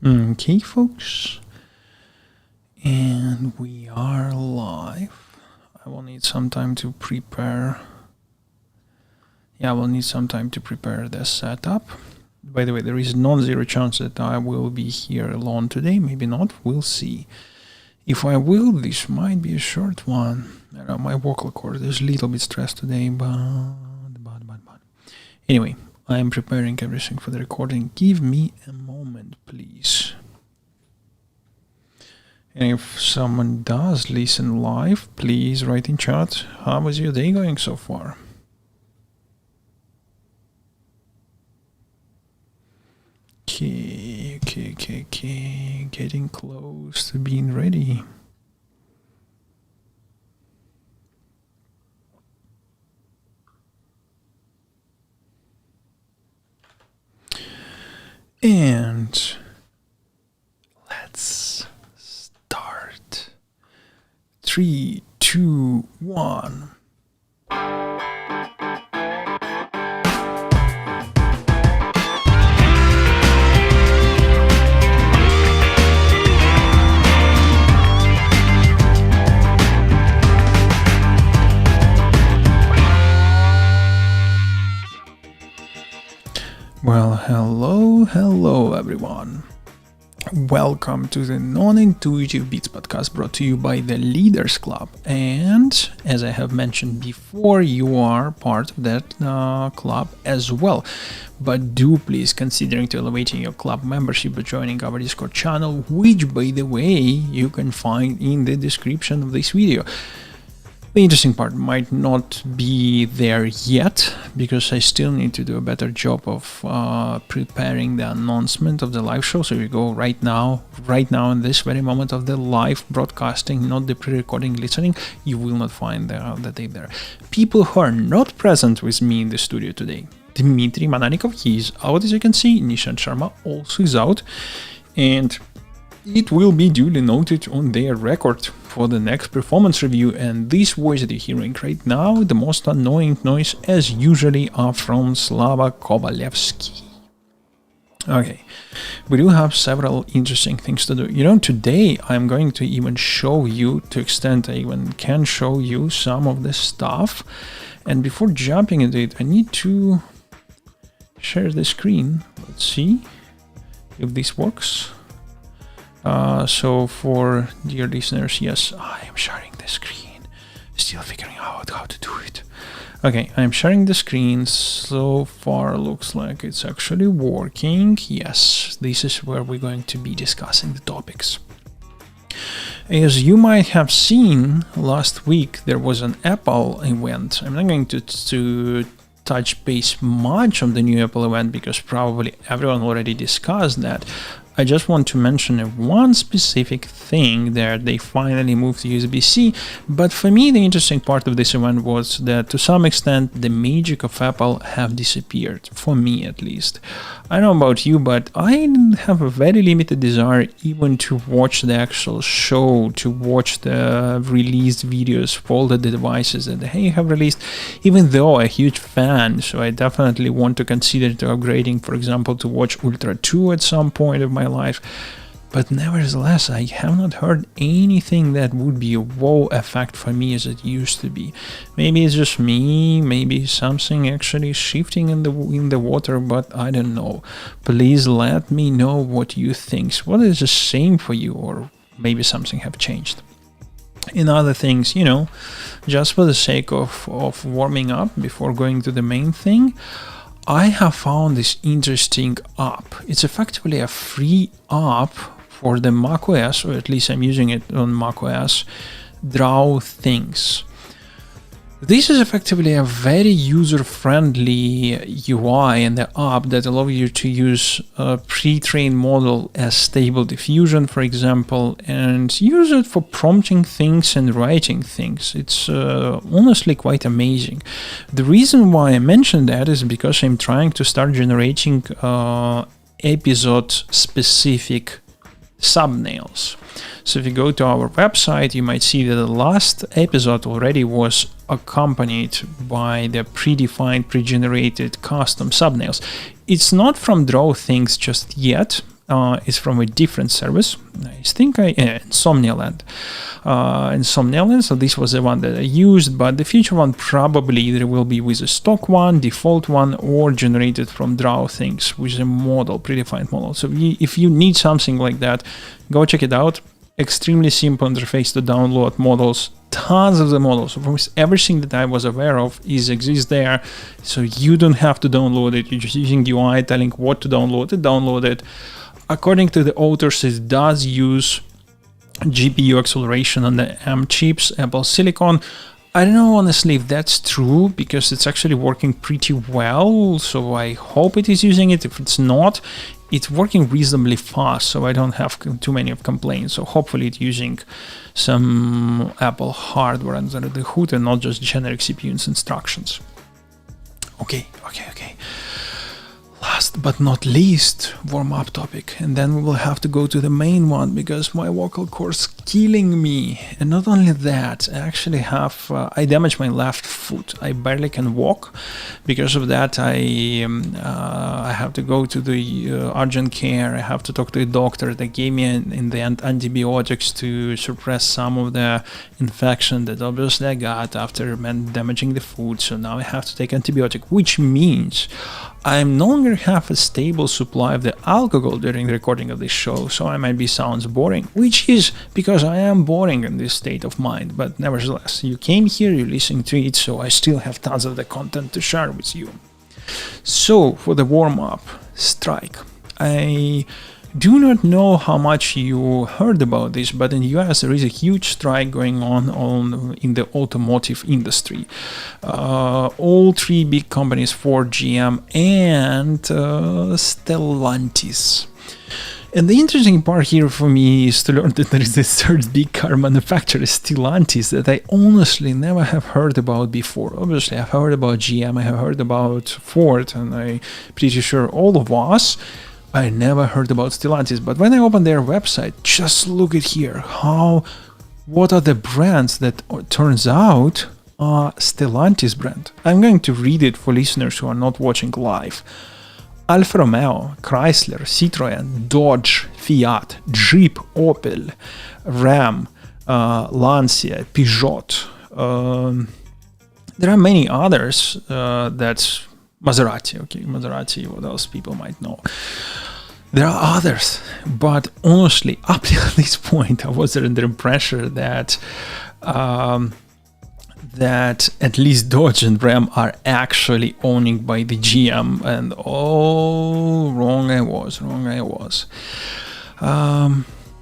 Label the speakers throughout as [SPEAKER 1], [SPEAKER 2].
[SPEAKER 1] Okay, folks, and we are live. I will need some time to prepare. I will need some time to prepare the setup. By the way, there is non-zero chance that I will be here alone today. Maybe not. We'll see. If I will, this might be a short one. I know my vocal cord is a little bit stressed today, but. Anyway, I am preparing everything for the recording. Give me a moment, please. And if someone does listen live, please write in chat. How is your day going so far? Okay. Getting close to being ready. And let's start. 3, 2, 1. Well, hello everyone. Welcome to the Non-Intuitive Beats podcast brought to you by the Leaders Club. And as I have mentioned before, you are part of that club as well. But do please consider elevating your club membership by joining our Discord channel, which by the way, you can find in the description of this video. The interesting part might not be there yet, because I still need to do a better job of preparing the announcement of the live show. So we go right now in this very moment of the live broadcasting, not the pre-recording listening. You will not find the tape there. People who are not present with me in the studio today: Dmitry Mananikov, he is out as you can see. Nishant Sharma also is out, and it will be duly noted on their record for the next performance review. And this voice that you're hearing right now, the most annoying noise as usually are from Slava Kovalevsky. Okay, we do have several interesting things to do. Today I'm going to even show you, to extent I even can show you some of the stuff. And before jumping into it, I need to share the screen. Let's see if this works. So for dear listeners, yes, I am sharing the screen. Still figuring out how to do it. Okay, I'm sharing the screen. So far looks like it's actually working. Yes, this is where we're going to be discussing the topics. As you might have seen last week, there was an Apple event. I'm not going to touch base much on the new Apple event because probably everyone already discussed that. I just want to mention one specific thing there. They finally moved to USB-C, but for me the interesting part of this event was that to some extent the magic of Apple have disappeared, for me at least. I don't know about you, but I have a very limited desire even to watch the actual show, to watch the released videos for all the devices that they have released, even though I'm a huge fan, so I definitely want to consider upgrading, for example, to watch Ultra 2 at some point of my life. But nevertheless, I have not heard anything that would be a wow effect for me as it used to be. Maybe it's just me, maybe something actually shifting in the water, but I don't know. Please let me know what you think. What is the same for you, or maybe something have changed. In other things, just for the sake of warming up before going to the main thing, I have found this interesting app. It's effectively a free app for the macOS, or at least I'm using it on macOS, DrawThings. This is effectively a very user-friendly UI in the app that allows you to use a pre-trained model as Stable Diffusion, for example, and use it for prompting things and writing things. It's honestly quite amazing. The reason why I mentioned that is because I'm trying to start generating episode-specific thumbnails. So if you go to our website, you might see that the last episode already was accompanied by the predefined, pre-generated custom thumbnails. It's not from DrawThings just yet. is from a different service. I think Insomnialand. So this was the one that I used, but the future one probably either will be with a stock one, default one, or generated from DrawThings with a model, predefined model. So if you need something like that, go check it out. Extremely simple interface to download models. Tons of the models, almost everything that I was aware of exists there, so you don't have to download it. You're just using UI telling what to download it. According to the authors, it does use GPU acceleration on the M chips, Apple Silicon. I don't know honestly if that's true, because it's actually working pretty well, so I hope it is using it. If it's not, it's working reasonably fast, so I don't have too many of complaints. So hopefully it's using some Apple hardware under the hood and not just generic CPU instructions. Okay. Last but not least, warm-up topic, and then we will have to go to the main one because my vocal cords killing me. And not only that, I actually have I damaged my left foot. I barely can walk. Because of that, I have to go to the urgent care. I have to talk to a doctor. They gave me in the end antibiotics to suppress some of the infection that obviously I got after damaging the foot. So now I have to take antibiotic, which means I no longer have a stable supply of the alcohol during the recording of this show, so I might be sounds boring, which is because I am boring in this state of mind, but nevertheless, you came here, you listened to it, so I still have tons of the content to share with you. So, for the warm-up, strike. I do not know how much you heard about this, but in the US there is a huge strike going on in the automotive industry. All three big companies, Ford, GM, and Stellantis. And the interesting part here for me is to learn that there is this third big car manufacturer, Stellantis, that I honestly never have heard about before. Obviously, I've heard about GM, I have heard about Ford, and I'm pretty sure all of us. I never heard about Stellantis, but when I open their website, just look at here. What are the brands that turns out are Stellantis brand? I'm going to read it for listeners who are not watching live. Alfa Romeo, Chrysler, Citroën, Dodge, Fiat, Jeep, Opel, Ram, Lancia, Peugeot. There are many others. That's Maserati. Okay, Maserati, what else people might know. There are others, but honestly, up to this point, I was under pressure that at least Dodge and Ram are actually owned by the GM, and wrong I was.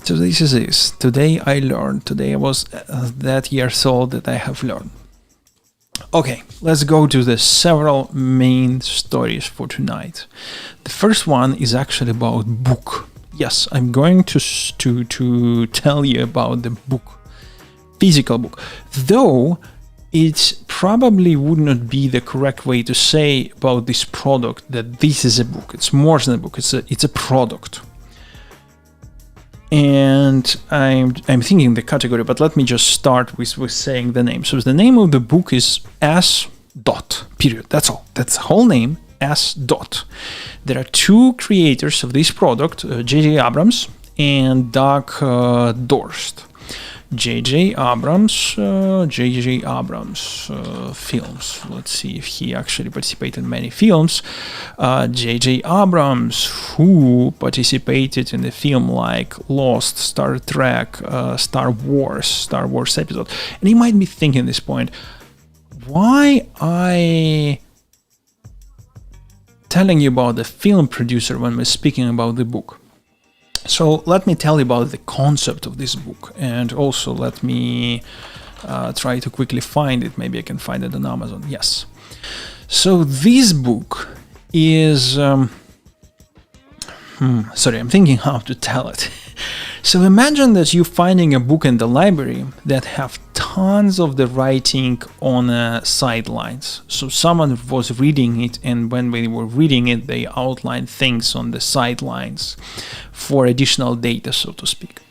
[SPEAKER 1] So this is this. Today I learned. Today I was that years old that I have learned. Okay, let's go to the several main stories for tonight. The first one is actually about book. Yes, I'm going to tell you about the book, physical book. Though it probably would not be the correct way to say about this product that this is a book. It's more than a book. It's a product. And I'm thinking the category, but let me just start with saying the name. So the name of the book is S. Period. That's all. That's the whole name, S. There are two creators of this product, J.J. Abrams and Doug Dorst. J.J. Abrams films. Let's see if he actually participated in many films. J.J. Abrams, who participated in the film like Lost, Star Trek, Star Wars episode. And you might be thinking at this point, why I telling you about the film producer when we're speaking about the book? So let me tell you about the concept of this book, and also let me try to quickly find it. Maybe I can find it on Amazon. Yes. So this book is... sorry, I'm thinking how to tell it. So imagine that you're finding a book in the library that have tons of the writing on sidelines. So someone was reading it, and when they were reading it, they outlined things on the sidelines for additional data, so to speak.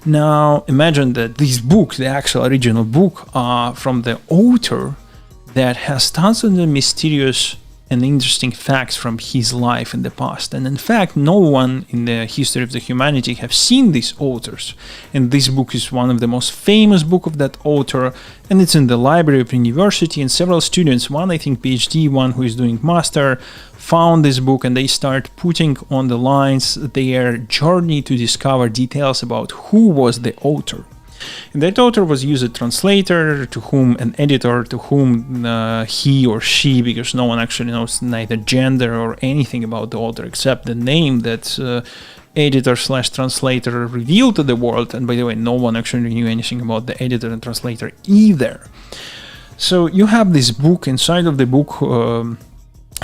[SPEAKER 1] Now imagine that this book, the actual original book, from the author that has tons of the mysterious and interesting facts from his life in the past. And in fact, no one in the history of the humanity have seen these authors. And this book is one of the most famous book of that author, and it's in the library of university, and several students, one I think PhD, one who is doing master, found this book, and they start putting on the lines their journey to discover details about who was the author. And that author was used a translator, to whom an editor, to whom he or she, because no one actually knows neither gender or anything about the author except the name that editor/translator revealed to the world. And by the way, no one actually knew anything about the editor and translator either. So you have this book. Inside of the book,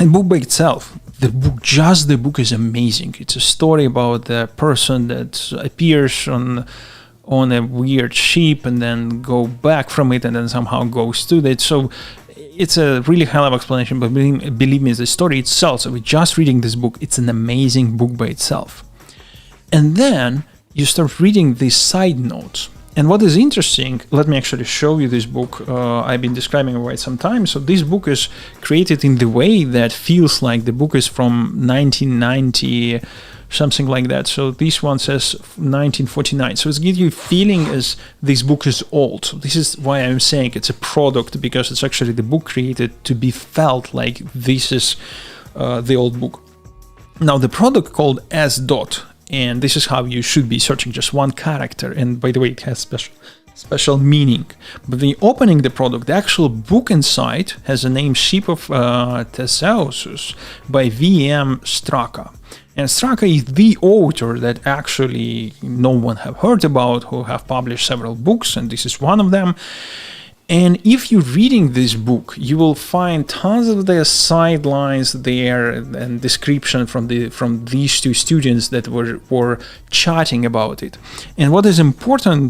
[SPEAKER 1] and book by itself, the book is amazing. It's a story about the person that appears on a weird ship and then go back from it and then somehow goes to it. So it's a really hell of explanation, but believe me, the story itself, so with just reading this book, it's an amazing book by itself. And then you start reading these side notes. And what is interesting, let me actually show you this book. I've been describing it quite some time. So this book is created in the way that feels like the book is from 1990, something like that. So this one says 1949. So it gives you a feeling as this book is old. So this is why I'm saying it's a product, because it's actually the book created to be felt like this is the old book. Now the product called S dot, and this is how you should be searching just one character. And by the way, it has special meaning. But when you're opening the product, the actual book inside has the name Ship of Theseus by V.M. Straka. And Straka is the author that actually no one have heard about, who have published several books, and this is one of them. And if you're reading this book, you will find tons of the sidelines there and description from these two students that were chatting about it. And what is important,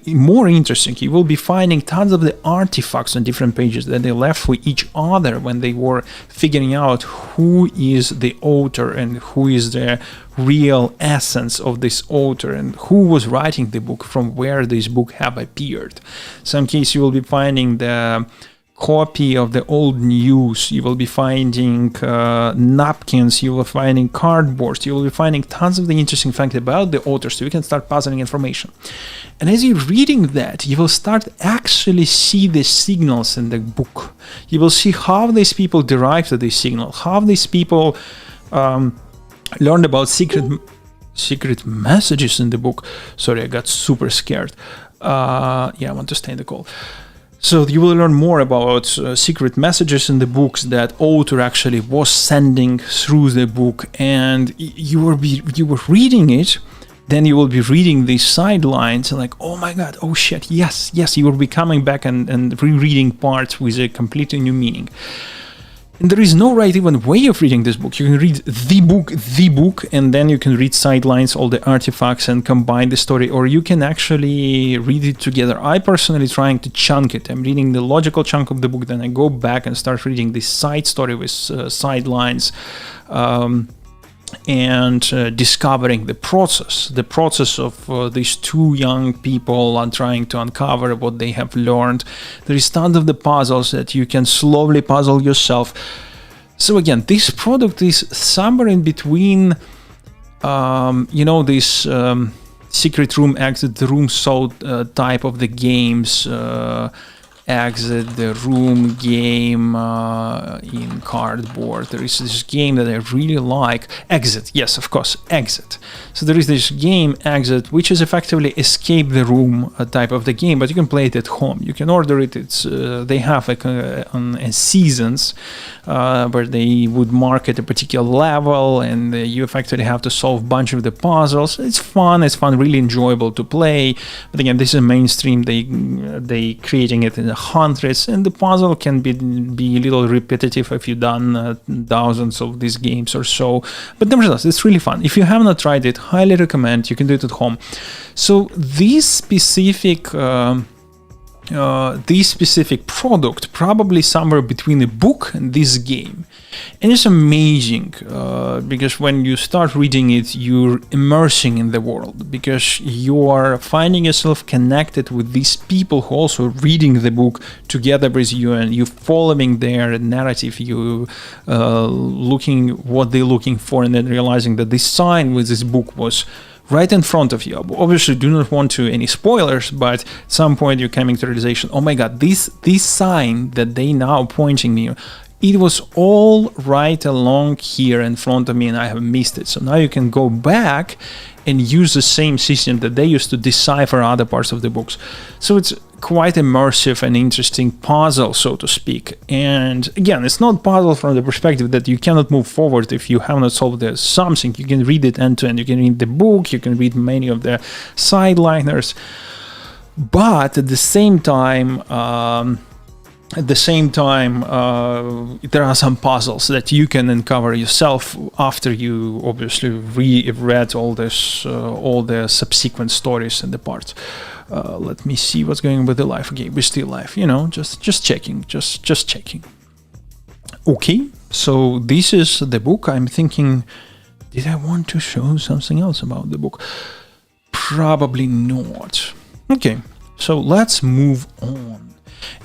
[SPEAKER 1] more interesting, you will be finding tons of the artifacts on different pages that they left for each other when they were figuring out who is the author and who is the real essence of this author and who was writing the book, from where this book have appeared. Some case you will be finding the copy of the old news, you will be finding napkins, you will be finding cardboard, you will be finding tons of the interesting facts about the author, so you can start puzzling information. And as you're reading that, you will start actually see the signals in the book. You will see how these people derived to this signal, how these people learned about secret messages in the book. Sorry, I got super scared. I want to stay in the call. So you will learn more about secret messages in the books that author actually was sending through the book, and you were reading it. Then you will be reading these sidelines and like, oh my god, oh shit, yes, you will be coming back and rereading parts with a completely new meaning. And there is no right even way of reading this book. You can read the book, and then you can read sidelines, all the artifacts, and combine the story, or you can actually read it together. I personally trying to chunk it. I'm reading the logical chunk of the book, then I go back and start reading this side story with sidelines, and discovering the process of these two young people and trying to uncover what they have learned. There is tons of the puzzles that you can slowly puzzle yourself. So again, this product is somewhere in between, this secret room, exit the room, so type of the games, exit the room game in cardboard. There is this game that I really like, Exit. Yes, of course, Exit. So there is this game, Exit, which is effectively escape the room type of the game, but you can play it at home. You can order it. It's they have on seasons where they would market a particular level, and you effectively have to solve a bunch of the puzzles. It's fun, really enjoyable to play. But again, this is mainstream. They creating it in the hundreds, and the puzzle can be a little repetitive if you've done thousands of these games or so. But nevertheless, it's really fun. If you have not tried it, highly recommend. You can do it at home. So this specific this specific product probably somewhere between a book and this game. And it's amazing because when you start reading it, you're immersing in the world because you are finding yourself connected with these people who also reading the book together with you, and you following their narrative, you looking what they're looking for, and then realizing that this sign with this book was right in front of you. Obviously, do not want to any spoilers, but at some point you're coming to realization, oh my god, this sign that they now pointing me, it was all right along here in front of me and I have missed it. So now you can go back and use the same system that they used to decipher other parts of the books. So it's quite immersive and interesting puzzle, so to speak. And again, it's not puzzle from the perspective that you cannot move forward if you have not solved something. You can read it end to end. You can read the book, you can read many of the sideliners. But at the same time, there are some puzzles that you can uncover yourself after you obviously read all the subsequent stories and the parts. Let me see what's going on with the life. Okay, we're still live. Just checking. Okay, so this is the book. I'm thinking, did I want to show something else about the book? Probably not. Okay, so let's move on.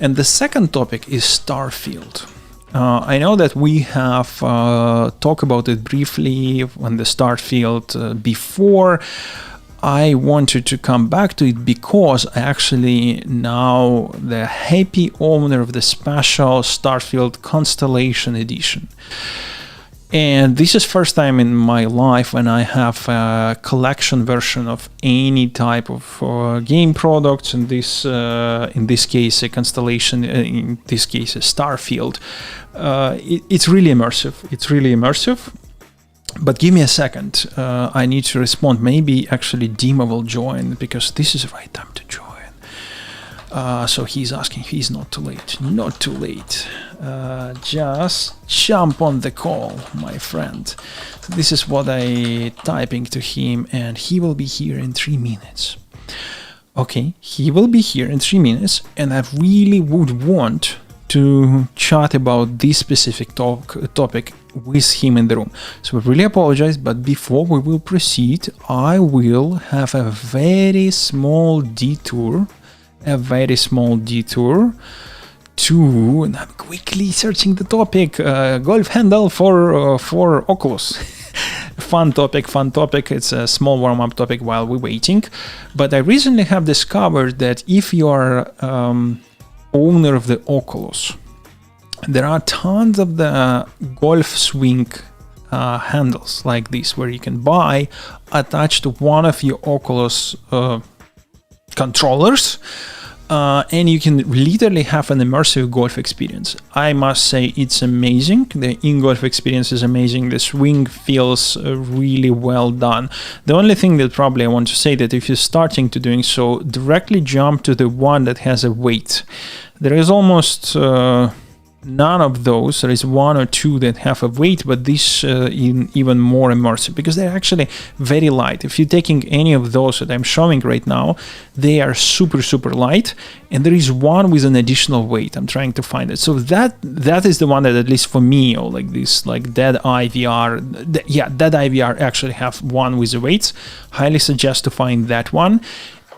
[SPEAKER 1] And the second topic is Starfield. I know that we have talked about it briefly on the Starfield before. I wanted to come back to it because I actually now the happy owner of the special Starfield Constellation Edition. And this is first time in my life when I have a collection version of any type of game products. In this case, a Constellation. In this case, a Starfield. It's really immersive. But give me a second. I need to respond. Maybe actually Dima will join because this is the right time to join. So he's asking if he's not too late. Not too late. Just jump on the call, my friend. So this is what I typing to him, and he will be here in 3 minutes. Okay, he will be here in 3 minutes, and I really would want to chat about this specific topic with him in the room. So I really apologize, but before we will proceed, I will have a very small detour to, and I'm quickly searching the topic, golf handle for Oculus. Fun topic. It's a small warm-up topic while we're waiting. But I recently have discovered that if you are owner of the Oculus, there are tons of the golf swing handles like this, where you can buy attached to one of your Oculus controllers, and you can literally have an immersive golf experience. I must say it's amazing. The in-golf experience is amazing. The swing feels really well done. The only thing that probably I want to say that if you're starting to doing so, directly jump to the one that has a weight. There is almost none of those. There is one or two that have a weight, but this even more immersive because they're actually very light. If you're taking any of those that I'm showing right now, they are super light, and there is one with an additional weight. I'm trying to find it. So that is the one that, at least for me, or like this, like Dead Eye VR. Dead Eye VR actually have one with the weights. Highly suggest to find that one.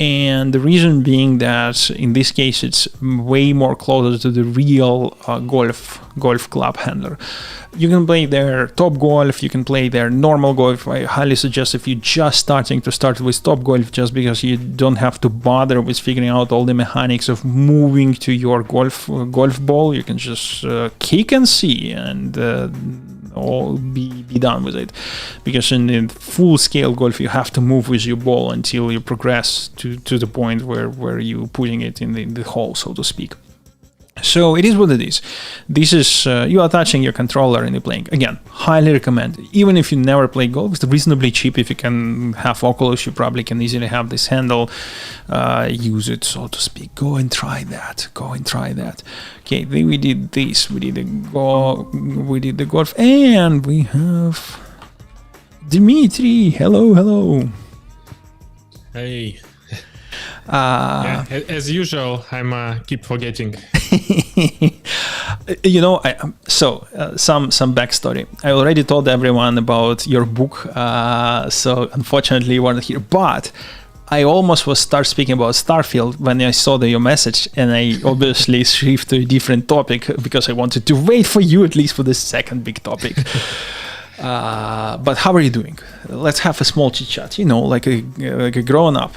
[SPEAKER 1] And the reason being that in this case it's way more closer to the real golf club handler. You can play their Top Golf, you can play their normal golf. I highly suggest if you're just starting to start with Top Golf, just because you don't have to bother with figuring out all the mechanics of moving to your golf ball. You can just kick and see and all be done with it, because in full scale golf you have to move with your ball until you progress to the point where you're putting it in the hole, so to speak. So it is what it is. This is you are touching your controller and you're playing. Again, highly recommend. Even if you never play golf, it's reasonably cheap. If you can have Oculus, you probably can easily have this handle. Use it, so to speak. Go and try that. Okay, then we did this. We did the golf, and we have Dimitri. Hello.
[SPEAKER 2] Hey. As usual, I'm keep forgetting.
[SPEAKER 1] Some backstory. I already told everyone about your book, so unfortunately you weren't here. But I almost was start speaking about Starfield when I saw your message, and I obviously shift to a different topic because I wanted to wait for you at least for the second big topic. But how are you doing? Let's have a small chit chat. Like a grown up.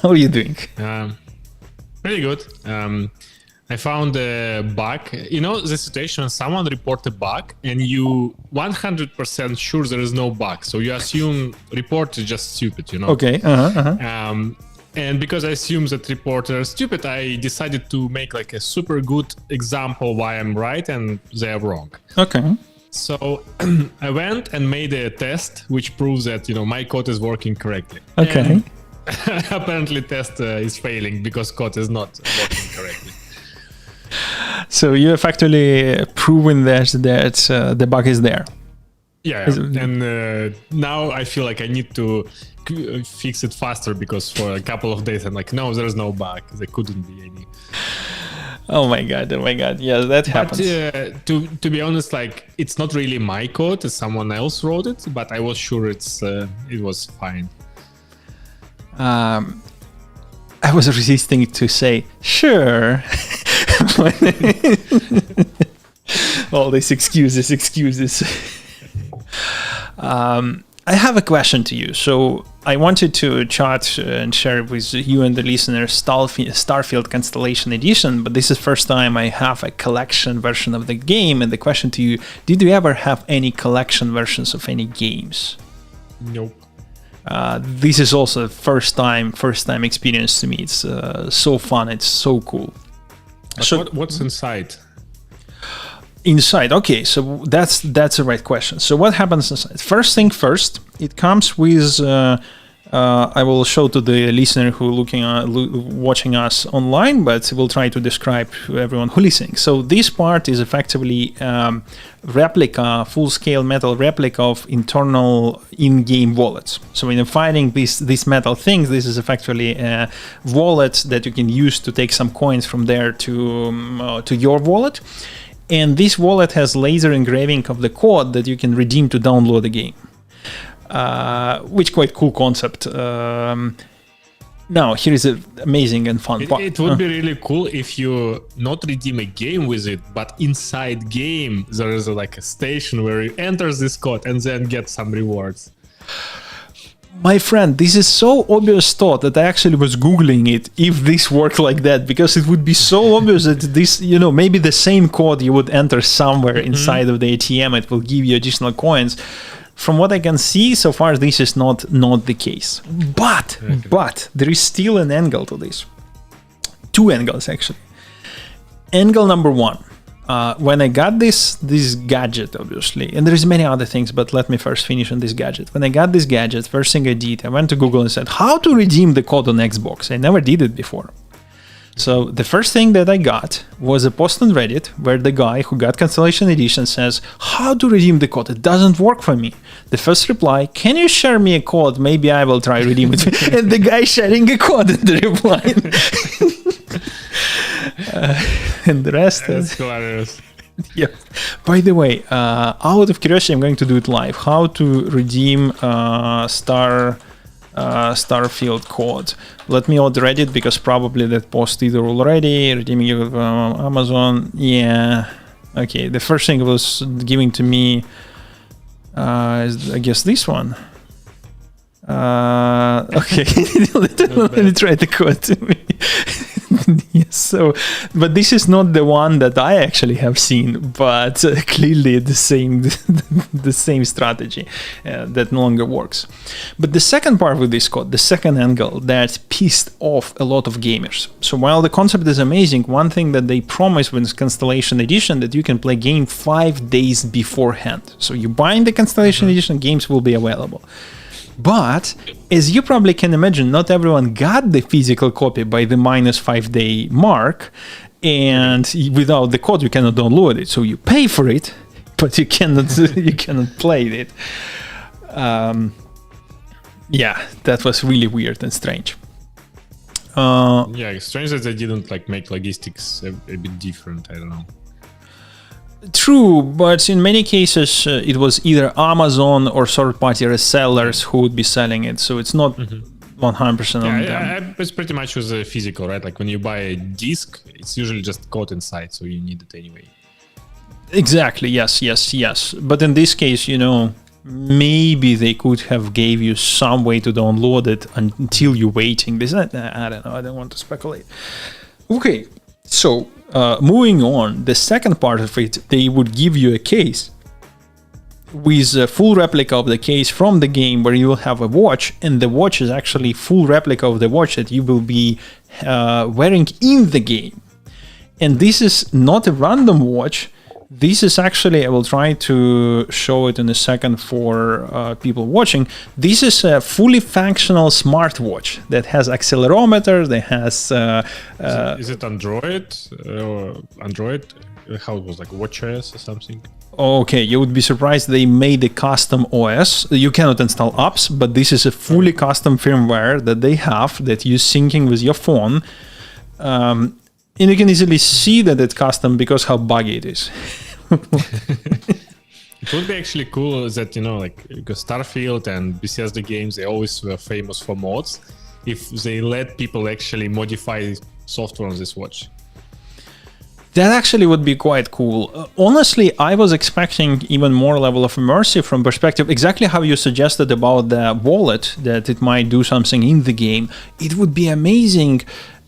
[SPEAKER 1] How are you doing?
[SPEAKER 2] Pretty good. I found a bug. The situation when someone report a bug and you 100% sure there is no bug. So you assume report is just stupid,
[SPEAKER 1] Okay.
[SPEAKER 2] And because I assume that reporters are stupid, I decided to make like a super good example why I'm right and they are wrong.
[SPEAKER 1] Okay.
[SPEAKER 2] So I went and made a test which proves that, my code is working correctly.
[SPEAKER 1] Okay.
[SPEAKER 2] And apparently test is failing because code is not working correctly.
[SPEAKER 1] So you have actually proven that the bug is there.
[SPEAKER 2] Yeah, and now I feel like I need to fix it faster because for a couple of days I'm like, no, there's no bug. There couldn't be any.
[SPEAKER 1] Oh my god! Yeah, that happens.
[SPEAKER 2] But to be honest, like it's not really my code; someone else wrote it. But I was sure it was fine.
[SPEAKER 1] I was resisting to say sure. All these excuses. I have a question to you. So I wanted to chat and share with you and the listeners Starfield Constellation Edition, but this is the first time I have a collection version of the game. And the question to you, did you ever have any collection versions of any games?
[SPEAKER 2] Nope.
[SPEAKER 1] This is also first time experience to me. It's so fun. It's so cool.
[SPEAKER 2] But
[SPEAKER 1] so
[SPEAKER 2] what's inside?
[SPEAKER 1] Inside, okay, so that's the right question. So what happens inside? First thing first, it comes with. I will show to the listener who watching us online, but we'll try to describe to everyone who listening. So this part is effectively replica, full-scale metal replica of internal in-game wallets. So when you're finding these metal things, this is effectively a wallet that you can use to take some coins from there to your wallet. And this wallet has laser engraving of the code that you can redeem to download the game. Which quite cool concept. Now, here is an amazing and fun part.
[SPEAKER 2] It would be really cool if you not redeem a game with it, but inside game there is like a station where you enter this code and then get some rewards.
[SPEAKER 1] My friend, this is so obvious thought that I actually was Googling it if this worked like that, because it would be so obvious that this, maybe the same code you would enter somewhere inside of the ATM, it will give you additional coins. From what I can see, so far this is not the case. But there is still an angle to this. Two angles, actually. Angle number one. When I got this gadget, obviously, and there's many other things, but let me first finish on this gadget. When I got this gadget, first thing I did, I went to Google and said, how to redeem the code on Xbox? I never did it before. So the first thing that I got was a post on Reddit where the guy who got Constellation Edition says, how to redeem the code? It doesn't work for me. The first reply, can you share me a code? Maybe I will try redeem it. And the guy sharing a code in the reply. And the rest
[SPEAKER 2] is hilarious.
[SPEAKER 1] Yeah. By the way, out of curiosity, I'm going to do it live. How to redeem Starfield code. Let me add Reddit because probably that post either already. Redeeming Amazon. Yeah. Okay. The first thing was giving to me is, I guess, this one. Okay. Let me try the code to me. Yes, so, but this is not the one that I actually have seen, but clearly the same strategy that no longer works. But the second part with this code, the second angle that pissed off a lot of gamers. So while the concept is amazing, one thing that they promise with Constellation Edition that you can play game 5 days beforehand. So you buy the Constellation Edition, games will be available. But as you probably can imagine, not everyone got the physical copy by the -5 day mark, and without the code you cannot download it. So you pay for it, but you cannot play it. Yeah, that was really weird and strange.
[SPEAKER 2] Yeah, strange that they didn't like make logistics a bit different. I don't know.
[SPEAKER 1] True, but in many cases it was either Amazon or third-party resellers who would be selling it, so it's not 100% on them.
[SPEAKER 2] It's pretty much was physical, right? Like when you buy a disc, it's usually just code inside, so you need it anyway.
[SPEAKER 1] Exactly. Yes. But in this case, maybe they could have gave you some way to download it until you're waiting. I don't know. I don't want to speculate. Okay, so moving on, the second part of it, they would give you a case with a full replica of the case from the game where you will have a watch, and the watch is actually full replica of the watch that you will be wearing in the game. And this is not a random watch. This is actually, I will try to show it in a second for people watching. This is a fully functional smartwatch that has accelerometer, that has...
[SPEAKER 2] is it Android? Android? How it was, like WatchOS or something?
[SPEAKER 1] Okay, you would be surprised they made a custom OS. You cannot install apps, but this is a fully custom firmware that they have that you're syncing with your phone. And you can easily see that it's custom because how buggy it is.
[SPEAKER 2] It would be actually cool that, because Starfield and Bethesda games, they always were famous for mods, if they let people actually modify software on this watch.
[SPEAKER 1] That actually would be quite cool. Honestly, I was expecting even more level of immersive from perspective, exactly how you suggested about the wallet, that it might do something in the game. It would be amazing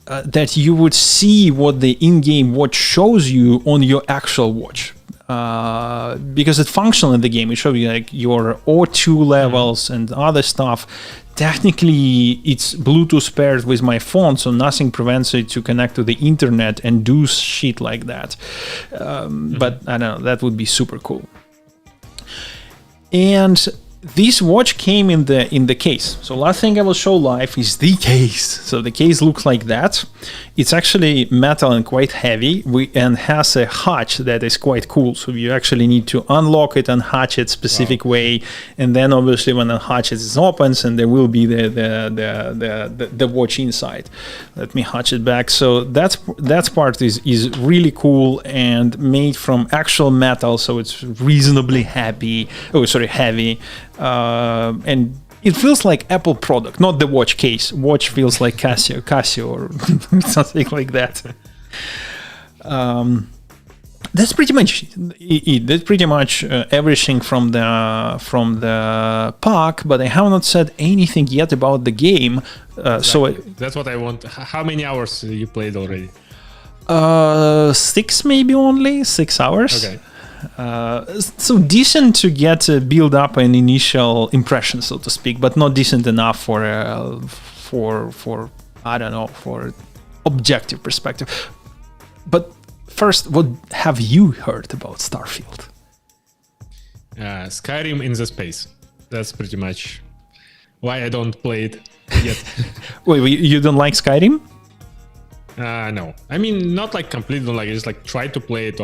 [SPEAKER 1] that you would see what the in-game watch shows you on your actual watch. Because it's functional in the game. It shows you like your O2 levels and other stuff. Technically, it's Bluetooth paired with my phone, so nothing prevents it to connect to the internet and do shit like that. But I don't know, that would be super cool. And this watch came in the case. So last thing I will show live is the case. So the case looks like that. It's actually metal and quite heavy, and has a hatch that is quite cool. So you actually need to unlock it and hatch it specific way, and then obviously when the hatch it opens, and there will be the watch inside. Let me hatch it back. So that part is really cool and made from actual metal, so it's reasonably heavy. And it feels like Apple product, not the watch case. Watch feels like Casio or something like that. That's pretty much it. That's pretty much everything from the pack. But I have not said anything yet about the game. So
[SPEAKER 2] that's what I want. How many hours you played already?
[SPEAKER 1] 6 maybe only 6 hours.
[SPEAKER 2] Okay.
[SPEAKER 1] So decent to get build up an initial impression, so to speak, but not decent enough for I don't know, for objective perspective. But first, what have you heard about Starfield?
[SPEAKER 2] Skyrim in the space. That's pretty much why I don't play it yet.
[SPEAKER 1] Wait, you don't like Skyrim?
[SPEAKER 2] No, I mean not like completely don't like it. Just like try to play it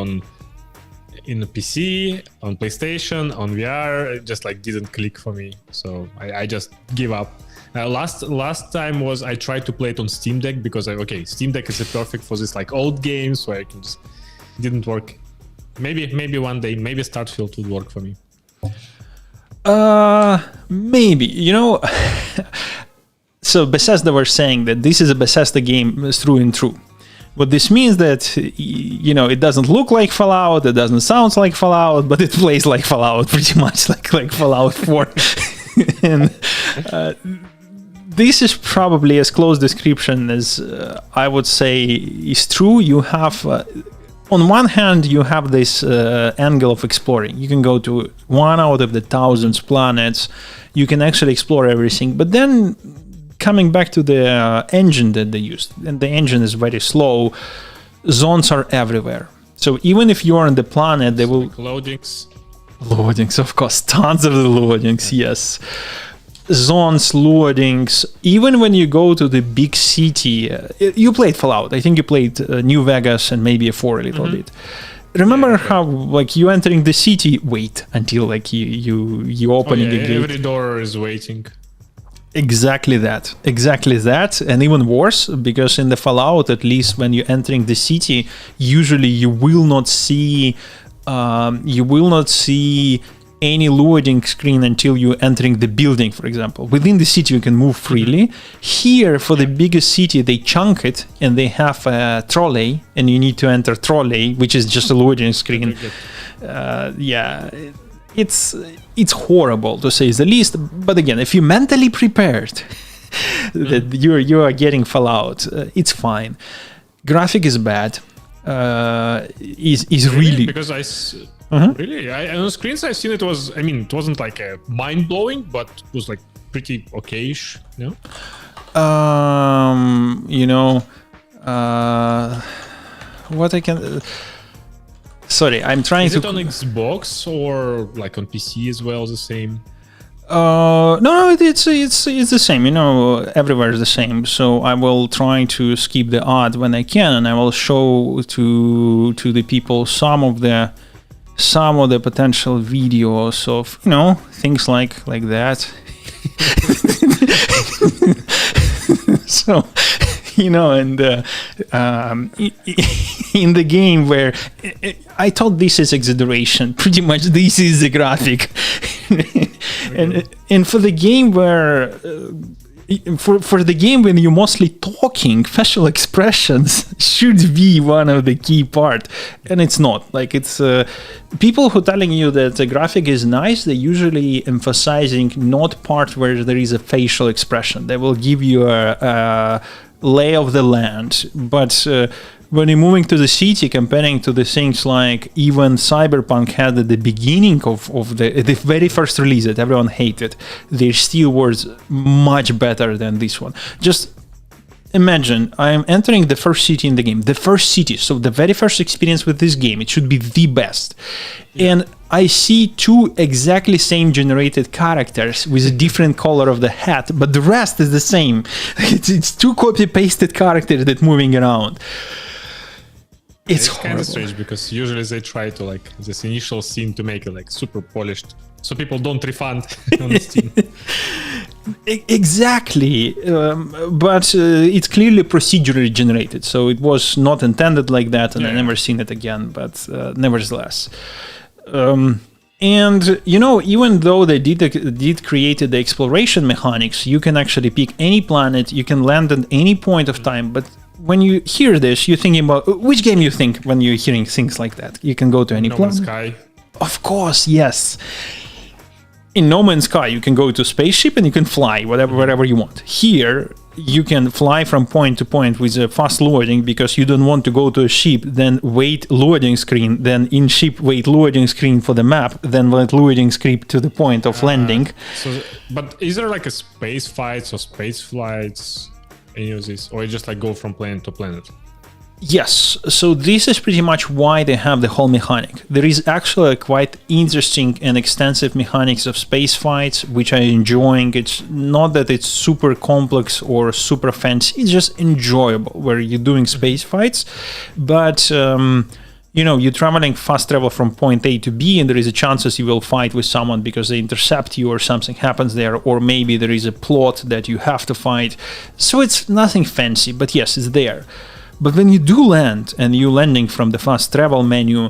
[SPEAKER 2] in the PC, on PlayStation, on VR. It just like didn't click for me, so I just give up. Last time was I tried to play it on Steam Deck because Steam Deck is perfect for this like old games where I can just didn't work. Maybe one day, maybe Starfield would work for me.
[SPEAKER 1] Maybe, So Bethesda were saying that this is a Bethesda game through and through. What this means that, it doesn't look like Fallout, it doesn't sound like Fallout, but it plays like Fallout, pretty much like Fallout 4. And this is probably as close description as I would say is true. You have, on one hand, you have this angle of exploring. You can go to one out of the thousands planets. You can actually explore everything, but then coming back to the engine that they used, and the engine is very slow, zones are everywhere. So even if you're on the planet, they will...
[SPEAKER 2] Loadings.
[SPEAKER 1] Loadings, of course. Tons of the loadings, yes. Zones, loadings. Even when you go to the big city... you played Fallout. I think you played New Vegas and maybe A4 a little bit. Remember how, like, you entering the city, wait until, like, you opening a gate.
[SPEAKER 2] Every door is waiting.
[SPEAKER 1] Exactly that, and even worse, because in the Fallout, at least when you're entering the city, usually you will not see any loading screen until you're entering the building, for example. Within the city, you can move freely. Here, for the biggest city, they chunk it, and they have a trolley, and you need to enter trolley, which is just a loading screen. It's horrible, to say the least. But again, if you're mentally prepared that you are getting Fallout, it's fine. Graphic is bad. Is really
[SPEAKER 2] because really on the screens I've seen it wasn't like a mind blowing, but it was like pretty okayish. What I can. Sorry, I'm trying to. Is it on Xbox or like on PC as well? The same?
[SPEAKER 1] No, it's the same. Everywhere is the same. So I will try to skip the ad when I can, and I will show to the people some of the potential videos of things like that. So. And in the game where I thought this is exaggeration, pretty much this is the graphic. and for the game where for the game when you're mostly talking, facial expressions should be one of the key part, and it's not. Like, it's people who telling you that the graphic is nice, they're usually emphasizing not part where there is a facial expression. They will give you a lay of the land, but when you're moving to the city, comparing to the things like even Cyberpunk had at the beginning of the very first release that everyone hated, there still was much better than this one. Just imagine I'm entering the first city in the game, so the very first experience with this game, it should be the best. And I see two exactly same generated characters with a different color of the hat, but the rest is the same. It's two copy-pasted characters that moving around. It's
[SPEAKER 2] kind of strange because usually they try to like this initial scene to make it like super polished, so people don't refund on Steam.
[SPEAKER 1] Exactly, but it's clearly procedurally generated, so it was not intended like that, and I never seen it again. But nevertheless. And even though they did create the exploration mechanics, you can actually pick any planet, you can land at any point of time. But when you hear this, you're thinking about which game you think when you're hearing things like that. You can go to any planet.
[SPEAKER 2] No Man's Sky.
[SPEAKER 1] Of course, yes. In No Man's Sky, you can go to a spaceship and you can fly wherever you want. Here, you can fly from point to point with a fast loading because you don't want to go to a ship, then wait loading screen, then in ship wait loading screen for the map, then wait loading screen to the point of landing.
[SPEAKER 2] But is there like a space fights or space flights, any of this, or you just like go from planet to planet?
[SPEAKER 1] Yes, so this is pretty much why they have the whole mechanic. There is actually a quite interesting and extensive mechanics of space fights, which I'm enjoying. It's not that it's super complex or super fancy, it's just enjoyable where you're doing space fights. But, you're traveling fast travel from point A to B, and there is a chances you will fight with someone because they intercept you or something happens there, or maybe there is a plot that you have to fight. So it's nothing fancy, but yes, it's there. But when you do land and you're landing from the fast travel menu,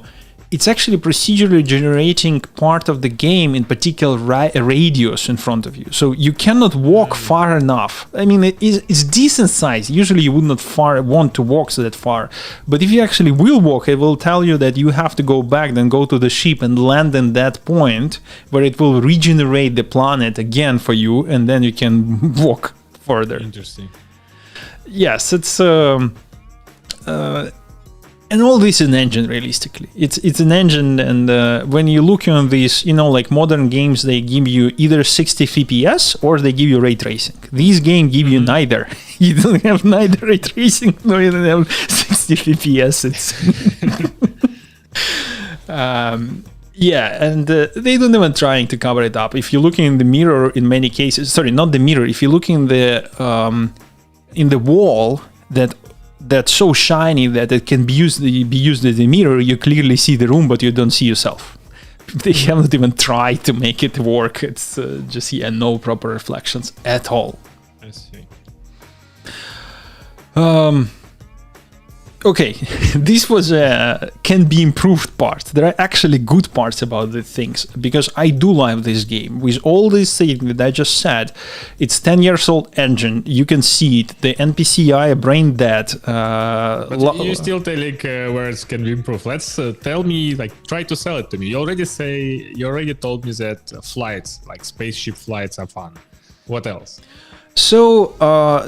[SPEAKER 1] it's actually procedurally generating part of the game, in particular radius in front of you. So you cannot walk far enough. I mean, it's decent size. Usually you would not want to walk so that far. But if you actually will walk, it will tell you that you have to go back, then go to the ship and land in that point where it will regenerate the planet again for you, and then you can walk further.
[SPEAKER 2] Interesting.
[SPEAKER 1] Yes, it's... and all this is an engine, realistically. It's an engine, and when you look on this, like modern games, they give you either 60 FPS or they give you ray tracing. These games give you neither. You don't have neither ray tracing, nor you don't have 60 FPS. And they don't even trying to cover it up. If you look in the mirror, in many cases, sorry, not the mirror. If you look in the wall that's so shiny that it can be used as a mirror, you clearly see the room, but you don't see yourself. they haven't even tried to make it work. It's just no proper reflections at all.
[SPEAKER 2] I see.
[SPEAKER 1] Okay, this was can be improved part. There are actually good parts about the things, because I do love this game. With all these things that I just said, it's 10 years old engine. You can see it. The NPC are brain dead.
[SPEAKER 2] But you still telling where it can be improved. Let's tell me, like, try to sell it to me. You already told me that flights, like spaceship flights, are fun. What else?
[SPEAKER 1] So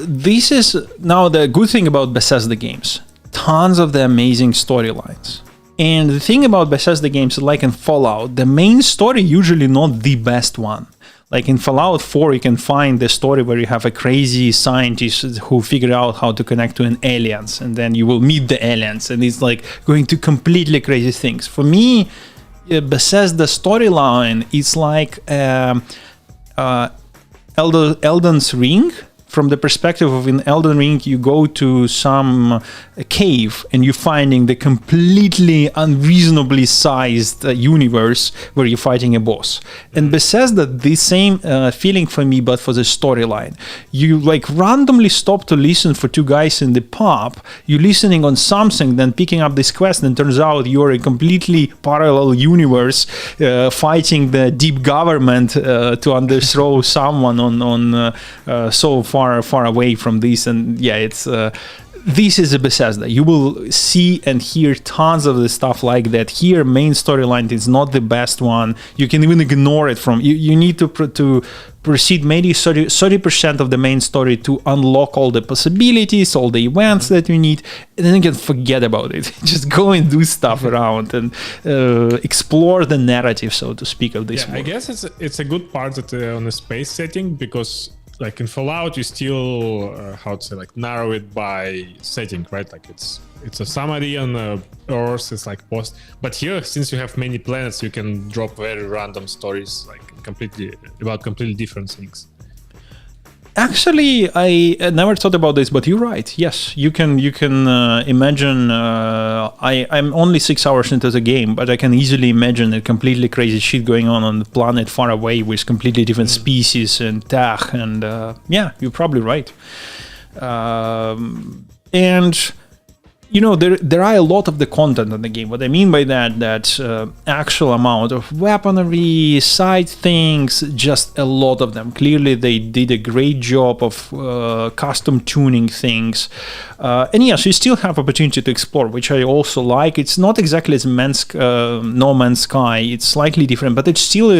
[SPEAKER 1] this is now the good thing about Bethesda games. Tons of the amazing storylines. And the thing about Bethesda games, like in Fallout, the main story usually not the best one. Like in Fallout 4, you can find the story where you have a crazy scientist who figured out how to connect to an aliens, and then you will meet the aliens, and it's like going to completely crazy things. For me, Bethesda storyline is like Elden's Ring. From the perspective of in Elden Ring, you go to some cave and you're finding the completely unreasonably sized universe where you're fighting a boss. And Bethesda, the same feeling for me, but for the storyline. You like randomly stop to listen for two guys in the pub. You're listening on something, then picking up this quest, and turns out you're a completely parallel universe fighting the deep government to underthrow someone on so far away from this. And yeah, it's this is a Bethesda. You will see and hear tons of the stuff like that. Here, main storyline is not the best one. You can even ignore it from you need to proceed maybe 30% of the main story to unlock all the possibilities, all the events that you need, and then you can forget about it. Just go and do stuff around and explore the narrative, so to speak, of this world.
[SPEAKER 2] I guess it's a good part that on a space setting, because like in Fallout, you still narrow it by setting, right? Like it's a summary on Earth, it's like post. But here, since you have many planets, you can drop very random stories, like completely different things.
[SPEAKER 1] Actually, I never thought about this, but you're right. Yes, you can imagine. I'm only 6 hours into the game, but I can easily imagine a completely crazy shit going on the planet far away with completely different species and tech. And yeah, you're probably right. And you know, there are a lot of the content in the game. What I mean by that actual amount of weaponry, side things, just a lot of them. Clearly, they did a great job of custom tuning things. And yes, you still have opportunity to explore, which I also like. It's not exactly as No Man's Sky. It's slightly different, but it's still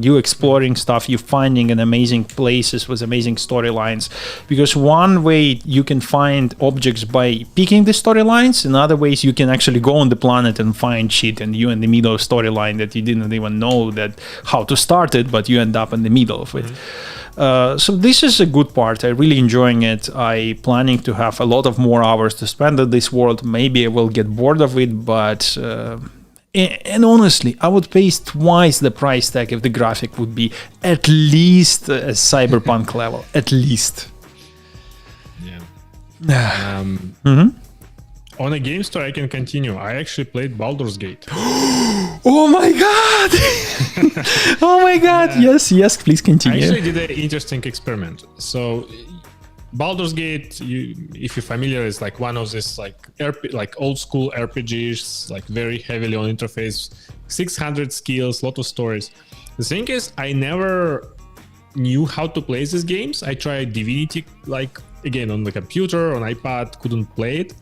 [SPEAKER 1] you exploring stuff. You're finding an amazing places with amazing storylines. Because one way you can find objects by picking the storylines. In other ways, you can actually go on the planet and find shit, and you're in the middle of storyline that you didn't even know that how to start it, but you end up in the middle of it. So this is a good part. I'm really enjoying it. I planning to have a lot of more hours to spend at this world. Maybe I will get bored of it, but and honestly, I would pay twice the price tag if the graphic would be at least a cyberpunk level, at least.
[SPEAKER 2] Yeah. On a game store, I can continue. I actually played Baldur's Gate.
[SPEAKER 1] Oh my god! Oh my god! Yeah. Yes, please continue.
[SPEAKER 2] I actually did an interesting experiment. So, Baldur's Gate, if you're familiar, is like one of this like old school RPGs, like very heavily on interface, 600 skills, lot of stories. The thing is, I never knew how to play these games. I tried Divinity, like again on the computer, on iPad, couldn't play it.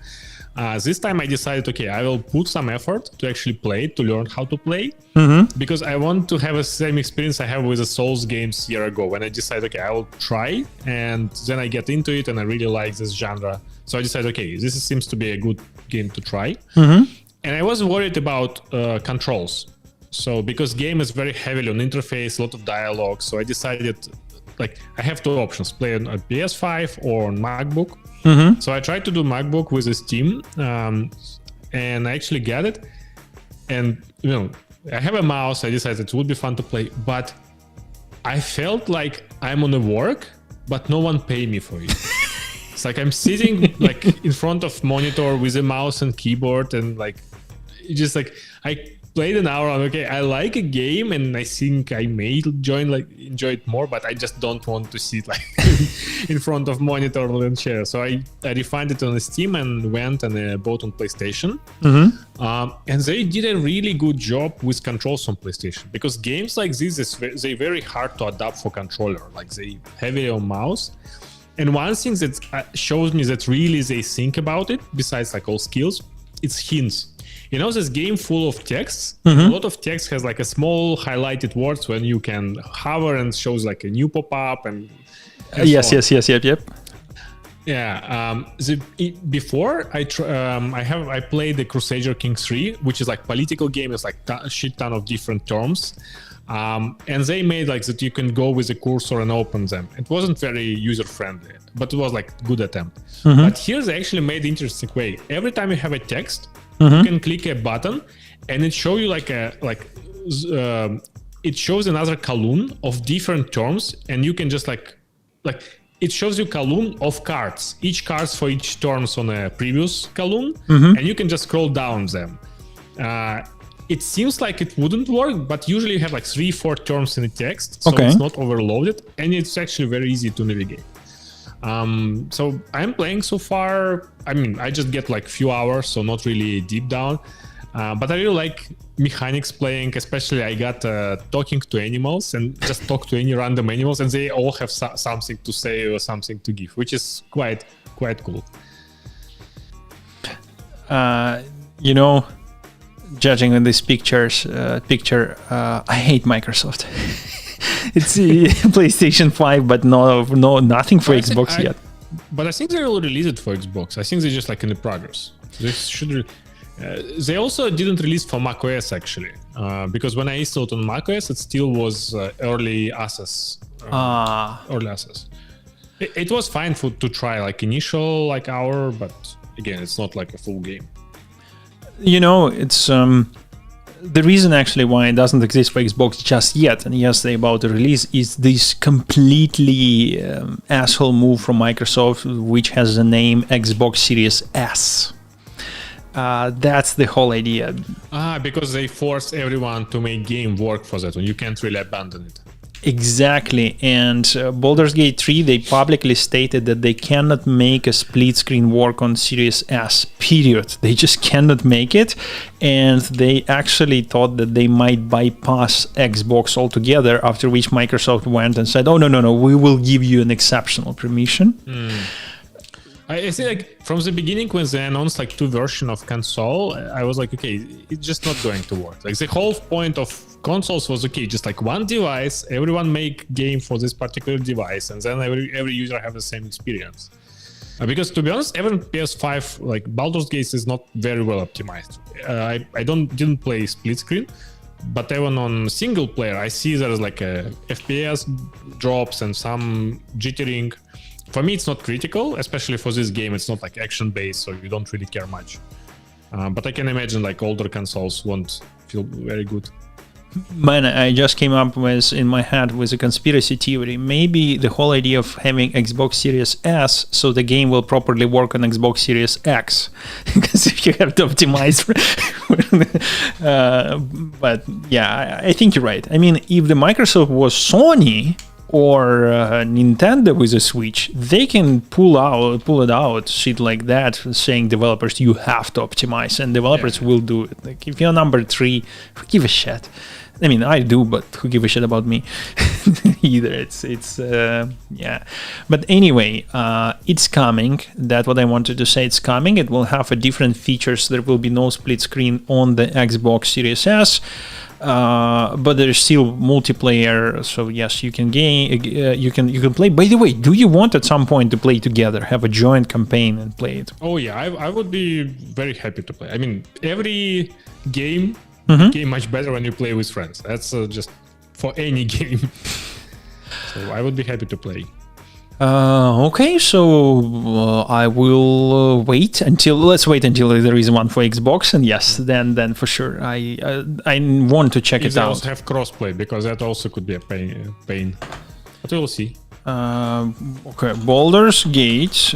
[SPEAKER 2] This time I decided, okay, I will put some effort to actually play it, to learn how to play, because I want to have the same experience I have with the Souls games a year ago, when I decided, okay, I will try, and then I get into it and I really like this genre. So I decided, okay, this seems to be a good game to try. And I was worried about controls. So because game is very heavily on interface, a lot of dialogue, so I decided, like, I have two options, play on a PS5 or on MacBook. So I tried to do MacBook with Steam, and I actually get it. And you know, I have a mouse. I decided it would be fun to play, but I felt like I'm on a work, but no one pay me for it. It's like I'm sitting like in front of monitor with a mouse and keyboard, and like it's just like played an hour. Okay, I like a game, and I think I may enjoy it more, but I just don't want to sit like in front of monitor and chair. So I refined it on Steam and went and bought on PlayStation. And they did a really good job with controls on PlayStation, because games like this they're very hard to adapt for controller. Like they heavily on mouse. And one thing that shows me that really they think about it, besides like all skills, it's hints. You know, this game full of texts, a lot of text has like a small highlighted words when you can hover and shows like a new pop-up and
[SPEAKER 1] Yes.
[SPEAKER 2] Yeah. Before I played the Crusader King 3, which is like political game. It's like a shit ton of different terms. And they made like that you can go with a cursor and open them. It wasn't very user-friendly, but it was like good attempt. But here they actually made interesting way. Every time you have a text, you can click a button and it shows you it shows another column of different terms, and you can just like it shows you column of cards, each cards for each terms on a previous column, and you can just scroll down them. It seems like it wouldn't work, but usually you have like 3-4 terms in the text, so it's not overloaded, and it's actually very easy to navigate. So I'm playing so far. I mean, I just get like few hours, so not really deep down. But I really like mechanics playing, especially I got talking to animals and just talk to any random animals, and they all have something to say or something to give, which is quite cool.
[SPEAKER 1] You know, judging on this picture, I hate Microsoft. It's PlayStation 5, but nothing for Xbox yet.
[SPEAKER 2] But I think they will release it for Xbox. I think they're just like in the progress. They also didn't release for macOS actually, because when I installed on macOS, it still was early access. Early access. It was fine to try like initial like hour, but again, it's not like a full game.
[SPEAKER 1] You know, it's the reason actually why it doesn't exist for Xbox just yet, and yes, they're about to release, is this completely asshole move from Microsoft, which has the name Xbox Series S. That's the whole idea.
[SPEAKER 2] Because they force everyone to make game work for that one. You can't really abandon it.
[SPEAKER 1] Exactly. And Baldur's Gate 3, they publicly stated that they cannot make a split screen work on Series S, period. They just cannot make it. And they actually thought that they might bypass Xbox altogether, after which Microsoft went and said, oh, no, we will give you an exceptional permission.
[SPEAKER 2] I see, like from the beginning when they announced like 2 versions of console, I was like, okay, it's just not going to work. Like the whole point of consoles was okay, just like one device, everyone make game for this particular device, and then every user have the same experience. Because to be honest, even PS5, like Baldur's Gate is not very well optimized. I didn't play split screen, but even on single player, I see there's like a FPS drops and some jittering. For me, it's not critical, especially for this game. It's not like action-based, so you don't really care much. But I can imagine like older consoles won't feel very good.
[SPEAKER 1] Man, I just came up with in my head with a conspiracy theory. Maybe the whole idea of having Xbox Series S, so the game will properly work on Xbox Series X, because if you have to optimize. But yeah, I think you're right. I mean, if the Microsoft was Sony or Nintendo with a Switch, they can pull it out, shit like that, saying developers, you have to optimize, and developers will do it. Like if you're number 3, who give a shit? I mean, I do, but who give a shit about me? Either. It's yeah. But anyway, it's coming. That's what I wanted to say. It's coming. It will have a different features. There will be no split screen on the Xbox Series S. But there's still multiplayer, so yes, you can you can play. By the way, do you want at some point to play together, have a joint campaign and play it?
[SPEAKER 2] Oh yeah, I would be very happy to play. I mean, every game became much better when you play with friends. That's just for any game. So I would be happy to play.
[SPEAKER 1] Okay, so I will let's wait until there is one for Xbox, and yes, then for sure I want to check it out.
[SPEAKER 2] They also have crossplay, because that also could be a pain. But we'll see.
[SPEAKER 1] Okay, Baldur's Gate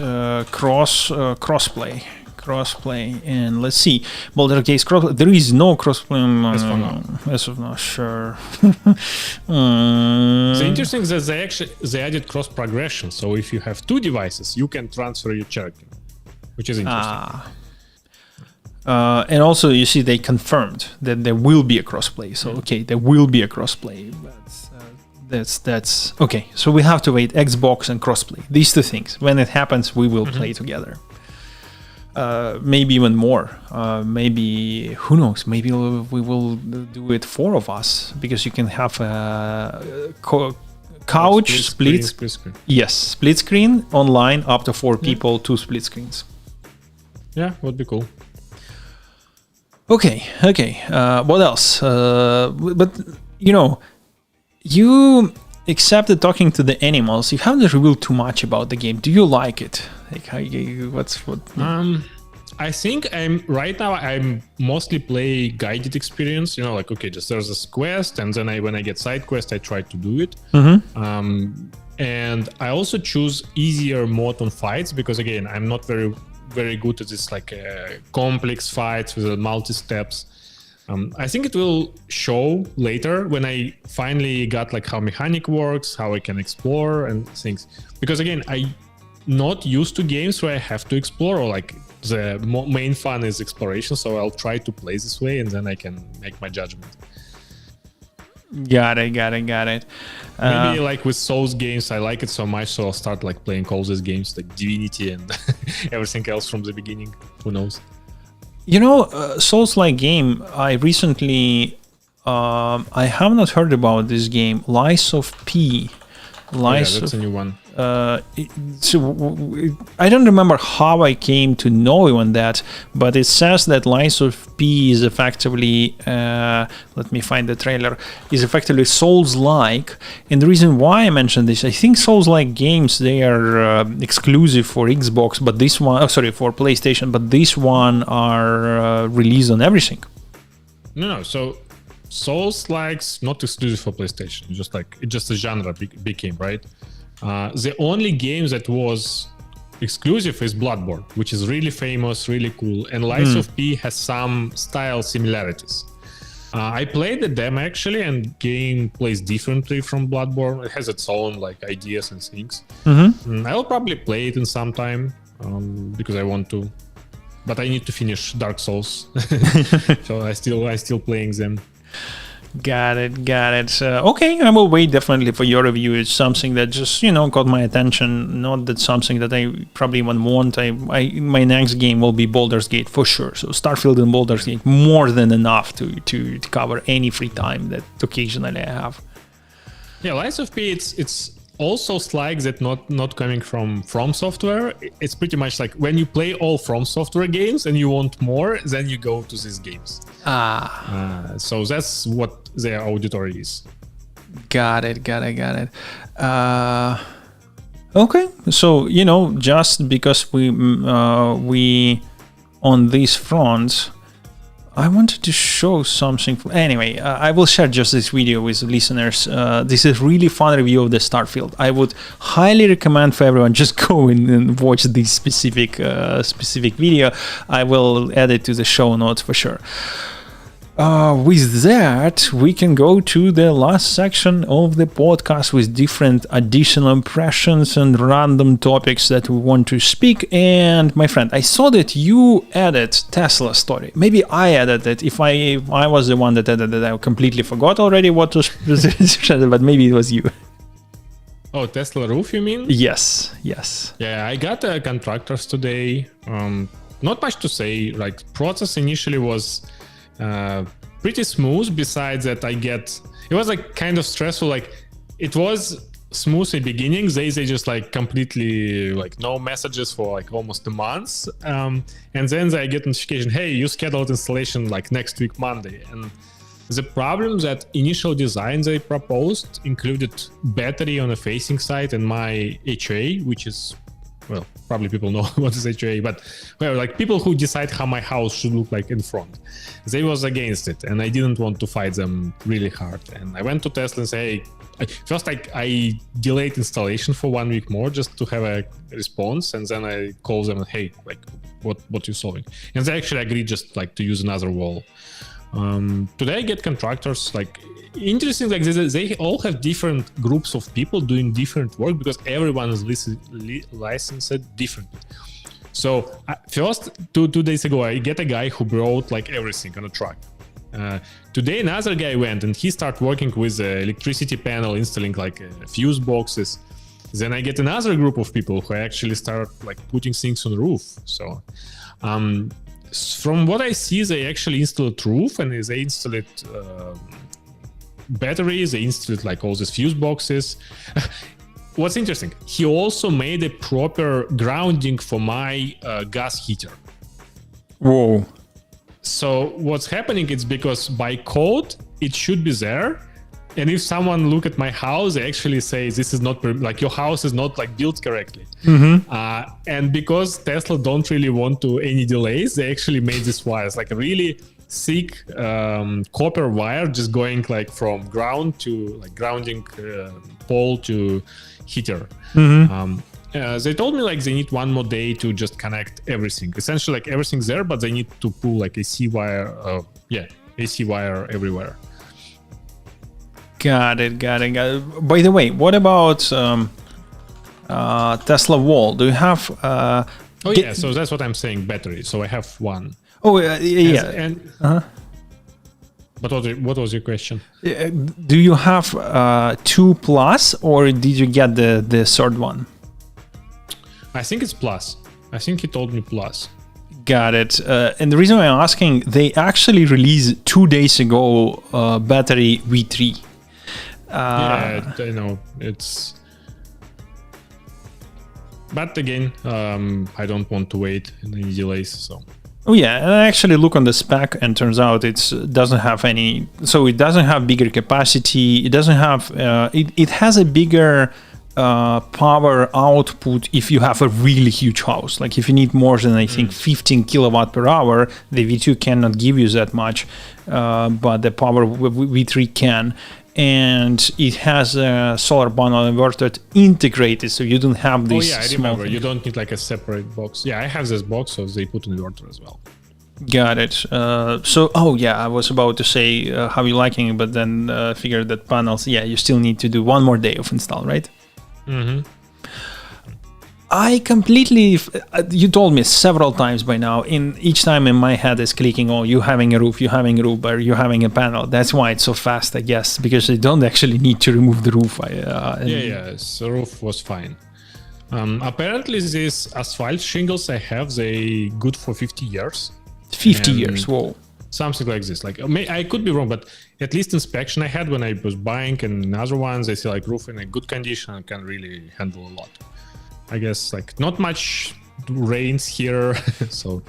[SPEAKER 1] crossplay. crossplay, and let's see. Baldur Gates crossplay. There is no crossplay. As of now, sure.
[SPEAKER 2] The interesting is that they added cross progression. So if you have two devices, you can transfer your character, which is interesting.
[SPEAKER 1] And also, you see, they confirmed that there will be a crossplay. So okay, there will be a crossplay. That's okay. So we have to wait. Xbox and crossplay. These two things. When it happens, we will play together. Maybe even more. Maybe, who knows? Maybe we will do it 4 of us, because you can have a couch split
[SPEAKER 2] screen.
[SPEAKER 1] Yes, split screen online up to 4 people, 2 split screens.
[SPEAKER 2] Yeah, would be cool.
[SPEAKER 1] Okay. What else? But you accepted talking to the animals. You haven't revealed too much about the game. Do you like it? Like,
[SPEAKER 2] I think I'm mostly play guided experience. Like, okay, just there's this quest, and then when I get side quest, I try to do it. And I also choose easier mode on fights, because again, I'm not very good at this like complex fights with multi steps. I think it will show later when I finally got like how mechanic works, how I can explore and things. Because again, I not used to games where I have to explore, or like the main fun is exploration. So I'll try to play this way, and then I can make my judgment.
[SPEAKER 1] Got it.
[SPEAKER 2] Maybe like with Souls games, I like it so much, so I'll start like playing all these games like Divinity and everything else from the beginning. Who knows? Souls-like game, I recently, I have not heard about this game, Lies of P. That's a new one.
[SPEAKER 1] I don't remember how I came to know even that, but it says that Lies of P is effectively, let me find the trailer, is effectively Souls-like. And the reason why I mentioned this, I think Souls-like games, they are exclusive for Xbox, but this one, for PlayStation, but this one are released on everything.
[SPEAKER 2] No, so Souls-likes not exclusive for PlayStation. It's just a genre became, right? The only game that was exclusive is Bloodborne, which is really famous, really cool, and Lies of P has some style similarities. I played the demo actually, and game plays differently from Bloodborne. It has its own like ideas and things. I'll probably play it in some time because I want to, but I need to finish Dark Souls, so I still playing them.
[SPEAKER 1] Got it. Okay, I will wait definitely for your review. It's something that just caught my attention. Not that something that I probably even want. My next game will be Baldur's Gate for sure. So Starfield and Baldur's Gate more than enough to cover any free time that occasionally I have.
[SPEAKER 2] Yeah, Lies of P, it's also like that not coming from Software. It's pretty much like when you play all From Software games and you want more, then you go to these games. So that's what their auditory is.
[SPEAKER 1] Got it. Okay, so just because we on these fronts, I wanted to show something. Anyway, I will share just this video with listeners. This is really fun review of the Starfield. I would highly recommend for everyone just go in and watch this specific video. I will add it to the show notes for sure. With that, we can go to the last section of the podcast with different additional impressions and random topics that we want to speak. And my friend, I saw that you added Tesla story. Maybe I added it. If I was the one that added it, I completely forgot already what was said, but maybe it was you.
[SPEAKER 2] Oh, Tesla roof, you mean?
[SPEAKER 1] Yes.
[SPEAKER 2] Yeah, I got contractors today. Not much to say. Like, process initially was pretty smooth. Besides that, it was like kind of stressful. Like, it was smooth in the beginning. They just like completely like no messages for like almost a month, and then I get notification, hey, you scheduled installation like next week Monday. And the problem that initial design they proposed included battery on a facing side and my HA, which is well, probably people know what is HOA, but well, like people who decide how my house should look like in front, they was against it, and I didn't want to fight them really hard. And I went to Tesla and say, first I delayed installation for 1 week more just to have a response, and then I called them and hey, like what you solving? And they actually agreed just like to use another wall. Today I get contractors like interesting, like they all have different groups of people doing different work because everyone is licensed differently. So first, two days ago, I get a guy who brought like everything on a truck. Today, another guy went and he started working with the electricity panel, installing like fuse boxes. Then I get another group of people who actually start like putting things on the roof. So from what I see, they actually installed roof and they installed batteries, they installed like all these fuse boxes. What's interesting, he also made a proper grounding for my gas heater.
[SPEAKER 1] Whoa.
[SPEAKER 2] So what's happening is because by code, it should be there. And if someone look at my house, they actually say, this is not, like your house is not like built correctly. And because Tesla don't really want to any delays, they actually made these wires like a really thick copper wire, just going like from ground to like grounding pole to heater. They told me like they need 1 more day to just connect everything. Essentially, like everything's there, but they need to pull like AC wire, AC wire everywhere.
[SPEAKER 1] Got it. By the way, what about Tesla wall? Do you have?
[SPEAKER 2] So that's what I'm saying. Battery. So I have one.
[SPEAKER 1] Oh yeah.
[SPEAKER 2] But what was your question?
[SPEAKER 1] Do you have 2 plus, or did you get the third one?
[SPEAKER 2] I think it's plus. I think he told me plus.
[SPEAKER 1] Got it. And the reason I'm asking, they actually released 2 days ago battery V3.
[SPEAKER 2] Yeah, I know it's. But again, I don't want to wait any delays. So.
[SPEAKER 1] Oh yeah, and I actually look on the spec, and turns out it doesn't have any. So it doesn't have bigger capacity. It doesn't have. It has a bigger power output if you have a really huge house. Like if you need more than I think 15 kilowatt per hour, the V2 cannot give you that much, but the power V3 can. And it has a solar panel inverter integrated, so you don't have this.
[SPEAKER 2] Oh yeah, I remember. You don't need like a separate box. Yeah, I have this box, so they put an inverter as well.
[SPEAKER 1] Got it. I was about to say how you liking it, but then figured that panels. Yeah, you still need to do 1 more day of install, right? I completely. You told me several times by now. In each time in my head is clicking. Oh, you having a roof, or you having a panel. That's why it's so fast, I guess, because they don't actually need to remove the roof.
[SPEAKER 2] The roof was fine. Apparently, these asphalt shingles I have, they good for 50 years.
[SPEAKER 1] 50 years. Whoa.
[SPEAKER 2] Something like this. Like I could be wrong, but at least inspection I had when I was buying, and other ones, they say like roof in a good condition and can really handle a lot. I guess like not much rains here, so.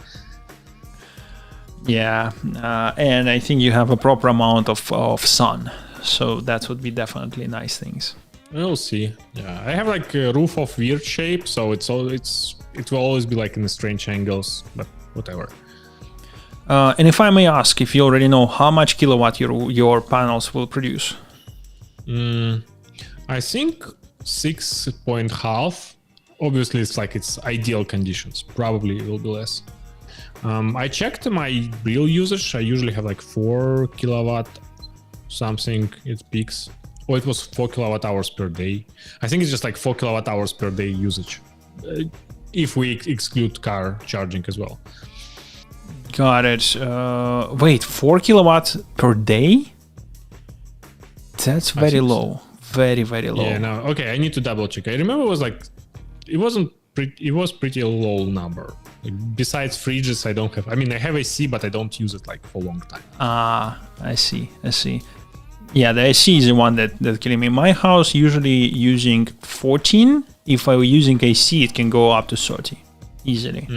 [SPEAKER 2] Yeah,
[SPEAKER 1] and I think you have a proper amount of sun, so that would be definitely nice things.
[SPEAKER 2] We'll see. Yeah, I have like a roof of weird shape, so it will always be like in the strange angles, but whatever.
[SPEAKER 1] And if I may ask, if you already know how much kilowatt your panels will produce?
[SPEAKER 2] I think 6.5. Obviously, it's ideal conditions. Probably it will be less. I checked my real usage. I usually have like 4 kilowatt something. It peaks. Oh, it was 4 kilowatt hours per day. I think it's just like 4 kilowatt hours per day usage, if we exclude car charging as well.
[SPEAKER 1] Got it. Wait, 4 kilowatts per day? That's very low. Very, very low.
[SPEAKER 2] Yeah, no. Okay, I need to double check. I remember it was like, it was pretty low number. Like, besides fridges, I don't have. I mean, I have AC, but I don't use it like for a long time.
[SPEAKER 1] I see. Yeah, the AC is the one that's killing me. My house usually using 14. If I were using AC, it can go up to 30 easily.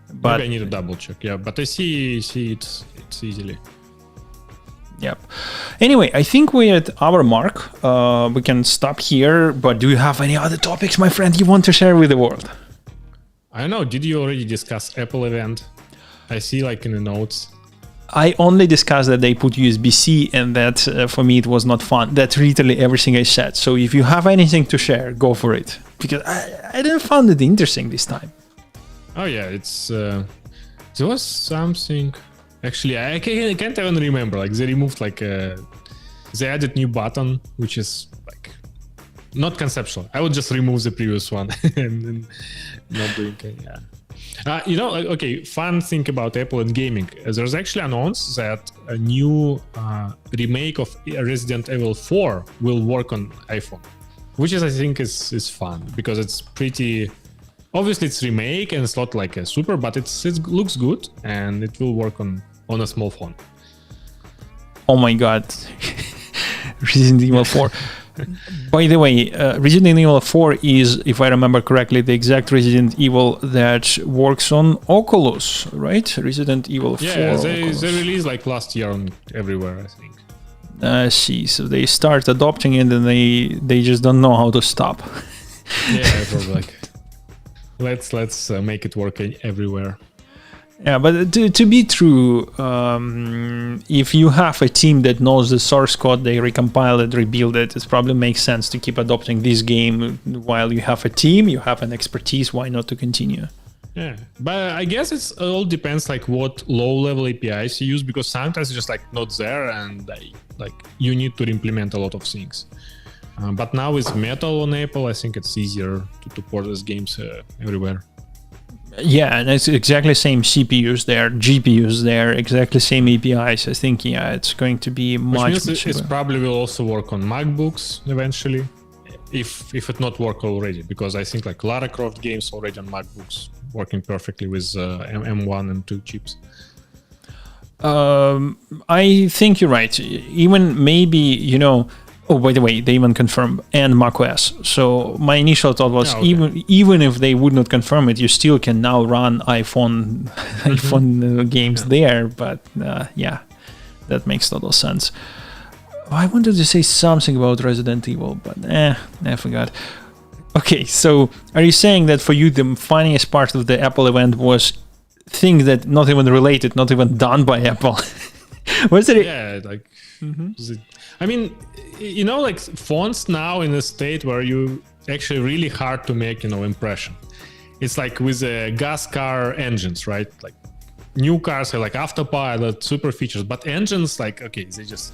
[SPEAKER 1] But
[SPEAKER 2] maybe I need to double check. Yeah, but I see it's easily.
[SPEAKER 1] Yep. Anyway, I think we're at our mark. We can stop here, but do you have any other topics, my friend, you want to share with the world?
[SPEAKER 2] I don't know. Did you already discuss Apple event? I see like in the notes.
[SPEAKER 1] I only discussed that they put USB-C and that for me it was not fun. That's literally everything I said. So if you have anything to share, go for it. Because I didn't find it interesting this time.
[SPEAKER 2] Oh yeah, it's there was something. Actually, I can't even remember. Like they removed like they added new button, which is like not conceptual. I would just remove the previous one and not doing it. Yeah. Okay, fun thing about Apple and gaming. There's actually announced that a new remake of Resident Evil 4 will work on iPhone, which is I think is fun because it's pretty. Obviously, it's remake and it's not like a super, but it looks good and it will work on a small phone.
[SPEAKER 1] Oh my god, Resident Evil 4. By the way, Resident Evil 4 is, if I remember correctly, the exact Resident Evil that works on Oculus, right? Resident Evil 4.
[SPEAKER 2] Yeah, they released like last year on everywhere, I think.
[SPEAKER 1] I see. So they start adopting it and they just don't know how to stop.
[SPEAKER 2] Yeah, probably like let's make it work everywhere.
[SPEAKER 1] Yeah, but to be true, if you have a team that knows the source code, they recompile it, rebuild it, it probably makes sense to keep adopting this game while you have a team, you have an expertise, why not to continue?
[SPEAKER 2] Yeah, but I guess it all depends like what low-level APIs you use because sometimes it's just like not there and like you need to implement a lot of things. But now with Metal on Apple, I think it's easier to port these games everywhere.
[SPEAKER 1] Yeah, and it's exactly the same CPUs there, GPUs there, exactly same APIs. I think, yeah, it's going to be much
[SPEAKER 2] it probably will also work on MacBooks eventually, if it not work already, because I think like Lara Croft games already on MacBooks working perfectly with M1 and 2 chips.
[SPEAKER 1] I think you're right. Even maybe, oh, by the way, they even confirmed and macOS. So my initial thought was even if they would not confirm it, you still can now run iPhone games there. But yeah, that makes total sense. I wanted to say something about Resident Evil, but I forgot. Okay, so are you saying that for you the funniest part of the Apple event was things that not even related, not even done by Apple? Was it?
[SPEAKER 2] Yeah, like. I mean, like phones now in a state where you actually really hard to make, impression. It's like with gas car engines, right? Like new cars are like autopilot, super features, but engines like, okay, they just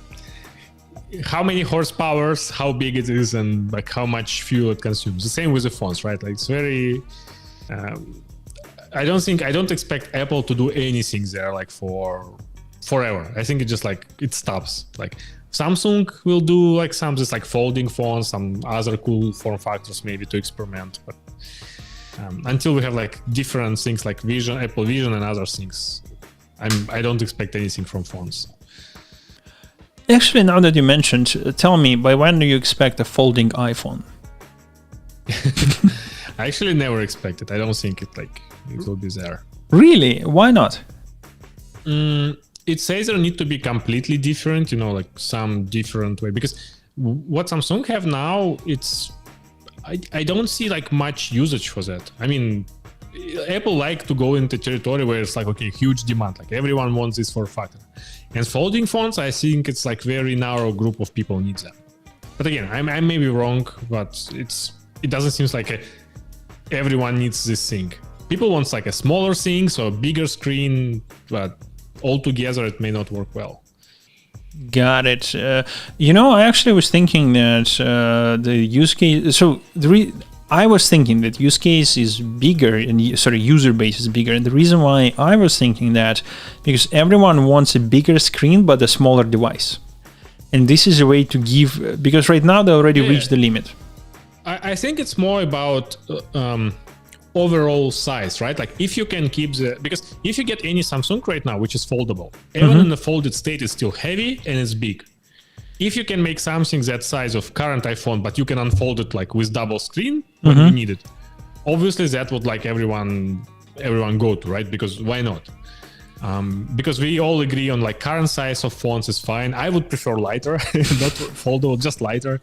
[SPEAKER 2] how many horsepowers, how big it is, and like how much fuel it consumes. The same with the phones, right? Like it's very. I don't expect Apple to do anything there like for forever. I think it just like it stops. Like Samsung will do like some just like folding phones, some other cool form factors maybe to experiment, but until we have like different things like Vision, Apple Vision, and other things, I don't expect anything from phones.
[SPEAKER 1] Actually, now that you mentioned, tell me, by when do you expect a folding iPhone?
[SPEAKER 2] I actually never expected. I don't think it will be there.
[SPEAKER 1] Really? Why not?
[SPEAKER 2] It says there need to be completely different, like some different way. Because what Samsung have now, I don't see like much usage for that. I mean, Apple like to go into territory where it's like, okay, huge demand. Like everyone wants this form factor. And folding phones, I think it's like very narrow group of people needs them. But again, I may be wrong, but it doesn't seem like everyone needs this thing. People want like a smaller thing, so a bigger screen, but altogether it may not work well.
[SPEAKER 1] Got it. I actually was thinking that the use case. So I was thinking that use case is bigger and user base is bigger, and the reason why I was thinking that because everyone wants a bigger screen but a smaller device, and this is a way to give because right now they already reached the limit.
[SPEAKER 2] I think it's more about overall size, right? Like if you can keep because if you get any Samsung right now, which is foldable, even in the folded state is still heavy and it's big. If you can make something that size of current iPhone, but you can unfold it like with double screen when you need it, obviously that would like everyone go to, right? Because why not? Because we all agree on like current size of phones is fine. I would prefer lighter, not foldable, just lighter.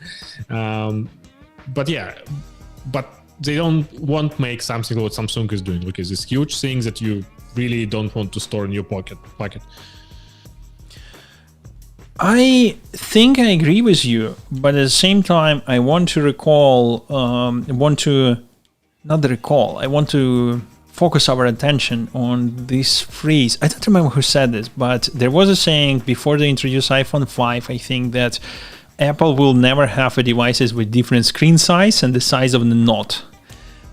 [SPEAKER 2] But they won't make something what Samsung is doing, because it's huge things that you really don't want to store in your pocket.
[SPEAKER 1] I think I agree with you, but at the same time, I want to focus our attention on this phrase. I don't remember who said this, but there was a saying before they introduced iPhone 5, I think, that Apple will never have a devices with different screen size and the size of the knot.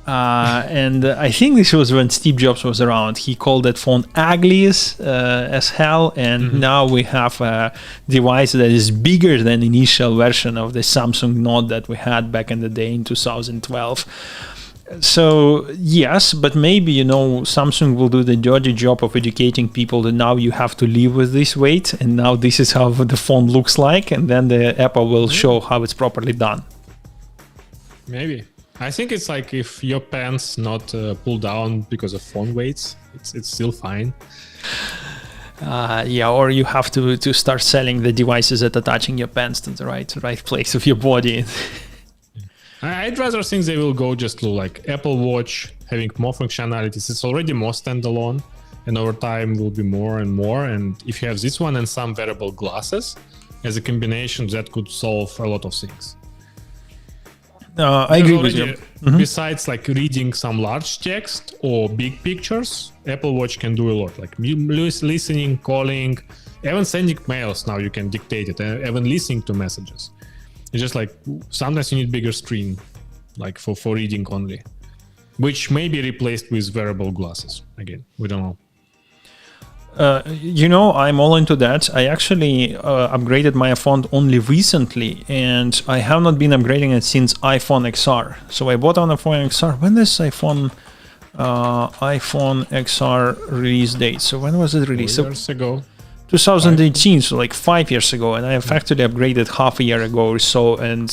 [SPEAKER 1] And I think this was when Steve Jobs was around. He called that phone ugly as hell, and now we have a device that is bigger than the initial version of the Samsung Note that we had back in the day in 2012. So yes, but maybe, Samsung will do the dirty job of educating people that now you have to live with this weight, and now this is how the phone looks like, and then the Apple will show how it's properly done.
[SPEAKER 2] Maybe. I think it's like if your pants not pull down because of phone weights, it's still fine.
[SPEAKER 1] Or you have to start selling the devices that are attaching your pants to the right place of your body.
[SPEAKER 2] I'd rather think they will go just to like Apple Watch, having more functionalities. It's already more standalone, and over time will be more and more. And if you have this one and some wearable glasses as a combination, that could solve a lot of things.
[SPEAKER 1] I agree with you.
[SPEAKER 2] Besides like reading some large text or big pictures, Apple Watch can do a lot, like listening, calling, even sending mails. Now you can dictate it, even listening to messages. It's just like sometimes you need bigger screen, like for reading only, which may be replaced with wearable glasses. Again, we don't know.
[SPEAKER 1] I'm all into that. I actually upgraded my iPhone only recently, and I have not been upgrading it since iPhone XR. So I bought an iPhone XR. When is iPhone XR release date? So when was it released?
[SPEAKER 2] 4 years ago.
[SPEAKER 1] 2018, so like 5 years ago, and I effectively upgraded half a year ago or so. And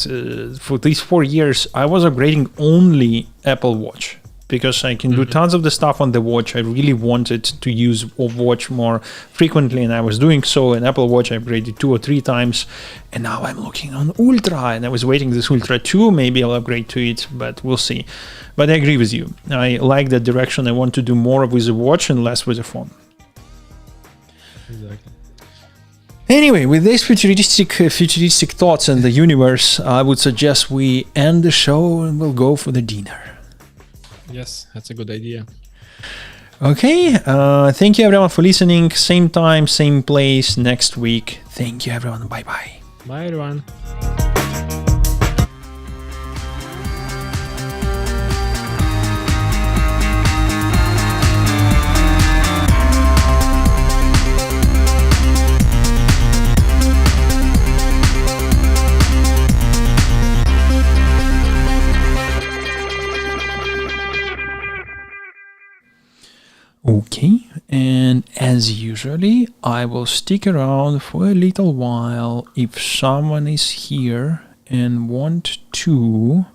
[SPEAKER 1] for these 4 years, I was upgrading only Apple Watch, because I can do tons of the stuff on the watch. I really wanted to use watch more frequently, and I was doing so. In Apple Watch, I upgraded 2 or 3 times, and now I'm looking on Ultra, and I was waiting this Ultra 2. Maybe I'll upgrade to it, but we'll see. But I agree with you. I like that direction. I want to do more with the watch and less with the phone.
[SPEAKER 2] Exactly.
[SPEAKER 1] Anyway, with these futuristic thoughts in the universe, I would suggest we end the show and we'll go for the dinner.
[SPEAKER 2] Yes, that's a good idea.
[SPEAKER 1] Okay, thank you everyone for listening. Same time, same place next week. Thank you everyone. Bye-bye.
[SPEAKER 2] Bye everyone.
[SPEAKER 1] Okay, and as usually, I will stick around for a little while if someone is here and want to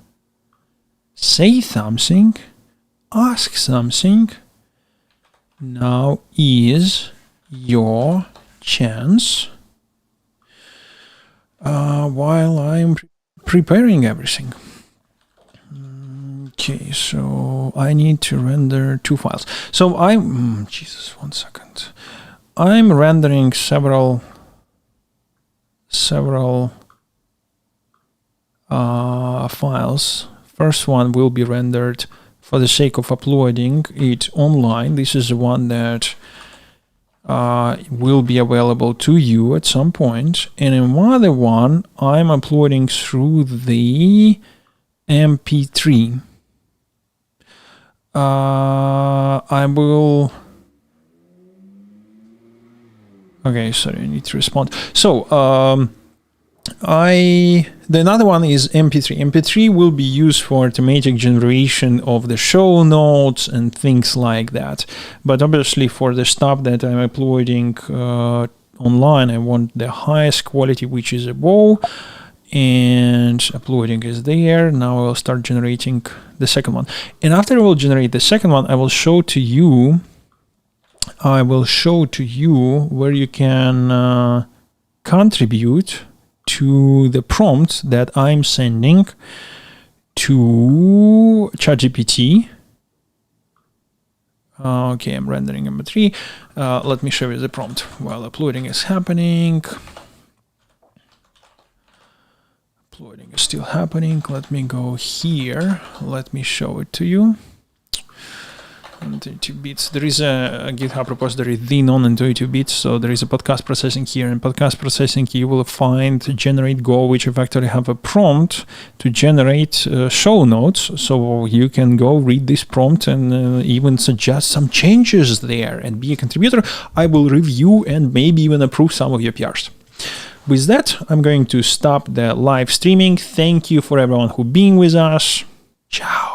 [SPEAKER 1] say something, ask something. Now is your chance while I'm preparing everything. Okay, so I need to render 2 files. So Jesus, 1 second. I'm rendering several files. First one will be rendered for the sake of uploading it online. This is the one that will be available to you at some point. And another one I'm uploading through the MP3. I will. Okay, sorry, I need to respond. So, the another one is MP3. MP3 will be used for automatic generation of the show notes and things like that. But obviously, for the stuff that I'm uploading online, I want the highest quality, which is above. And uploading is there. Now I will start generating the second one, and after I will generate the second one, I will show to you where you can contribute to the prompt that I'm sending to ChatGPT. Okay, I'm rendering MP3. Let me show you the prompt while uploading is happening. Uploading is still happening. Let me go here. Let me show it to you. Intuitive Beats. There is a GitHub repository, the non-intuitive Beats. So there is a podcast processing here. In podcast processing, you will find generate Go, which effectively have a prompt to generate show notes. So you can go read this prompt and even suggest some changes there and be a contributor. I will review and maybe even approve some of your PRs. With that, I'm going to stop the live streaming. Thank you for everyone who being with us. Ciao.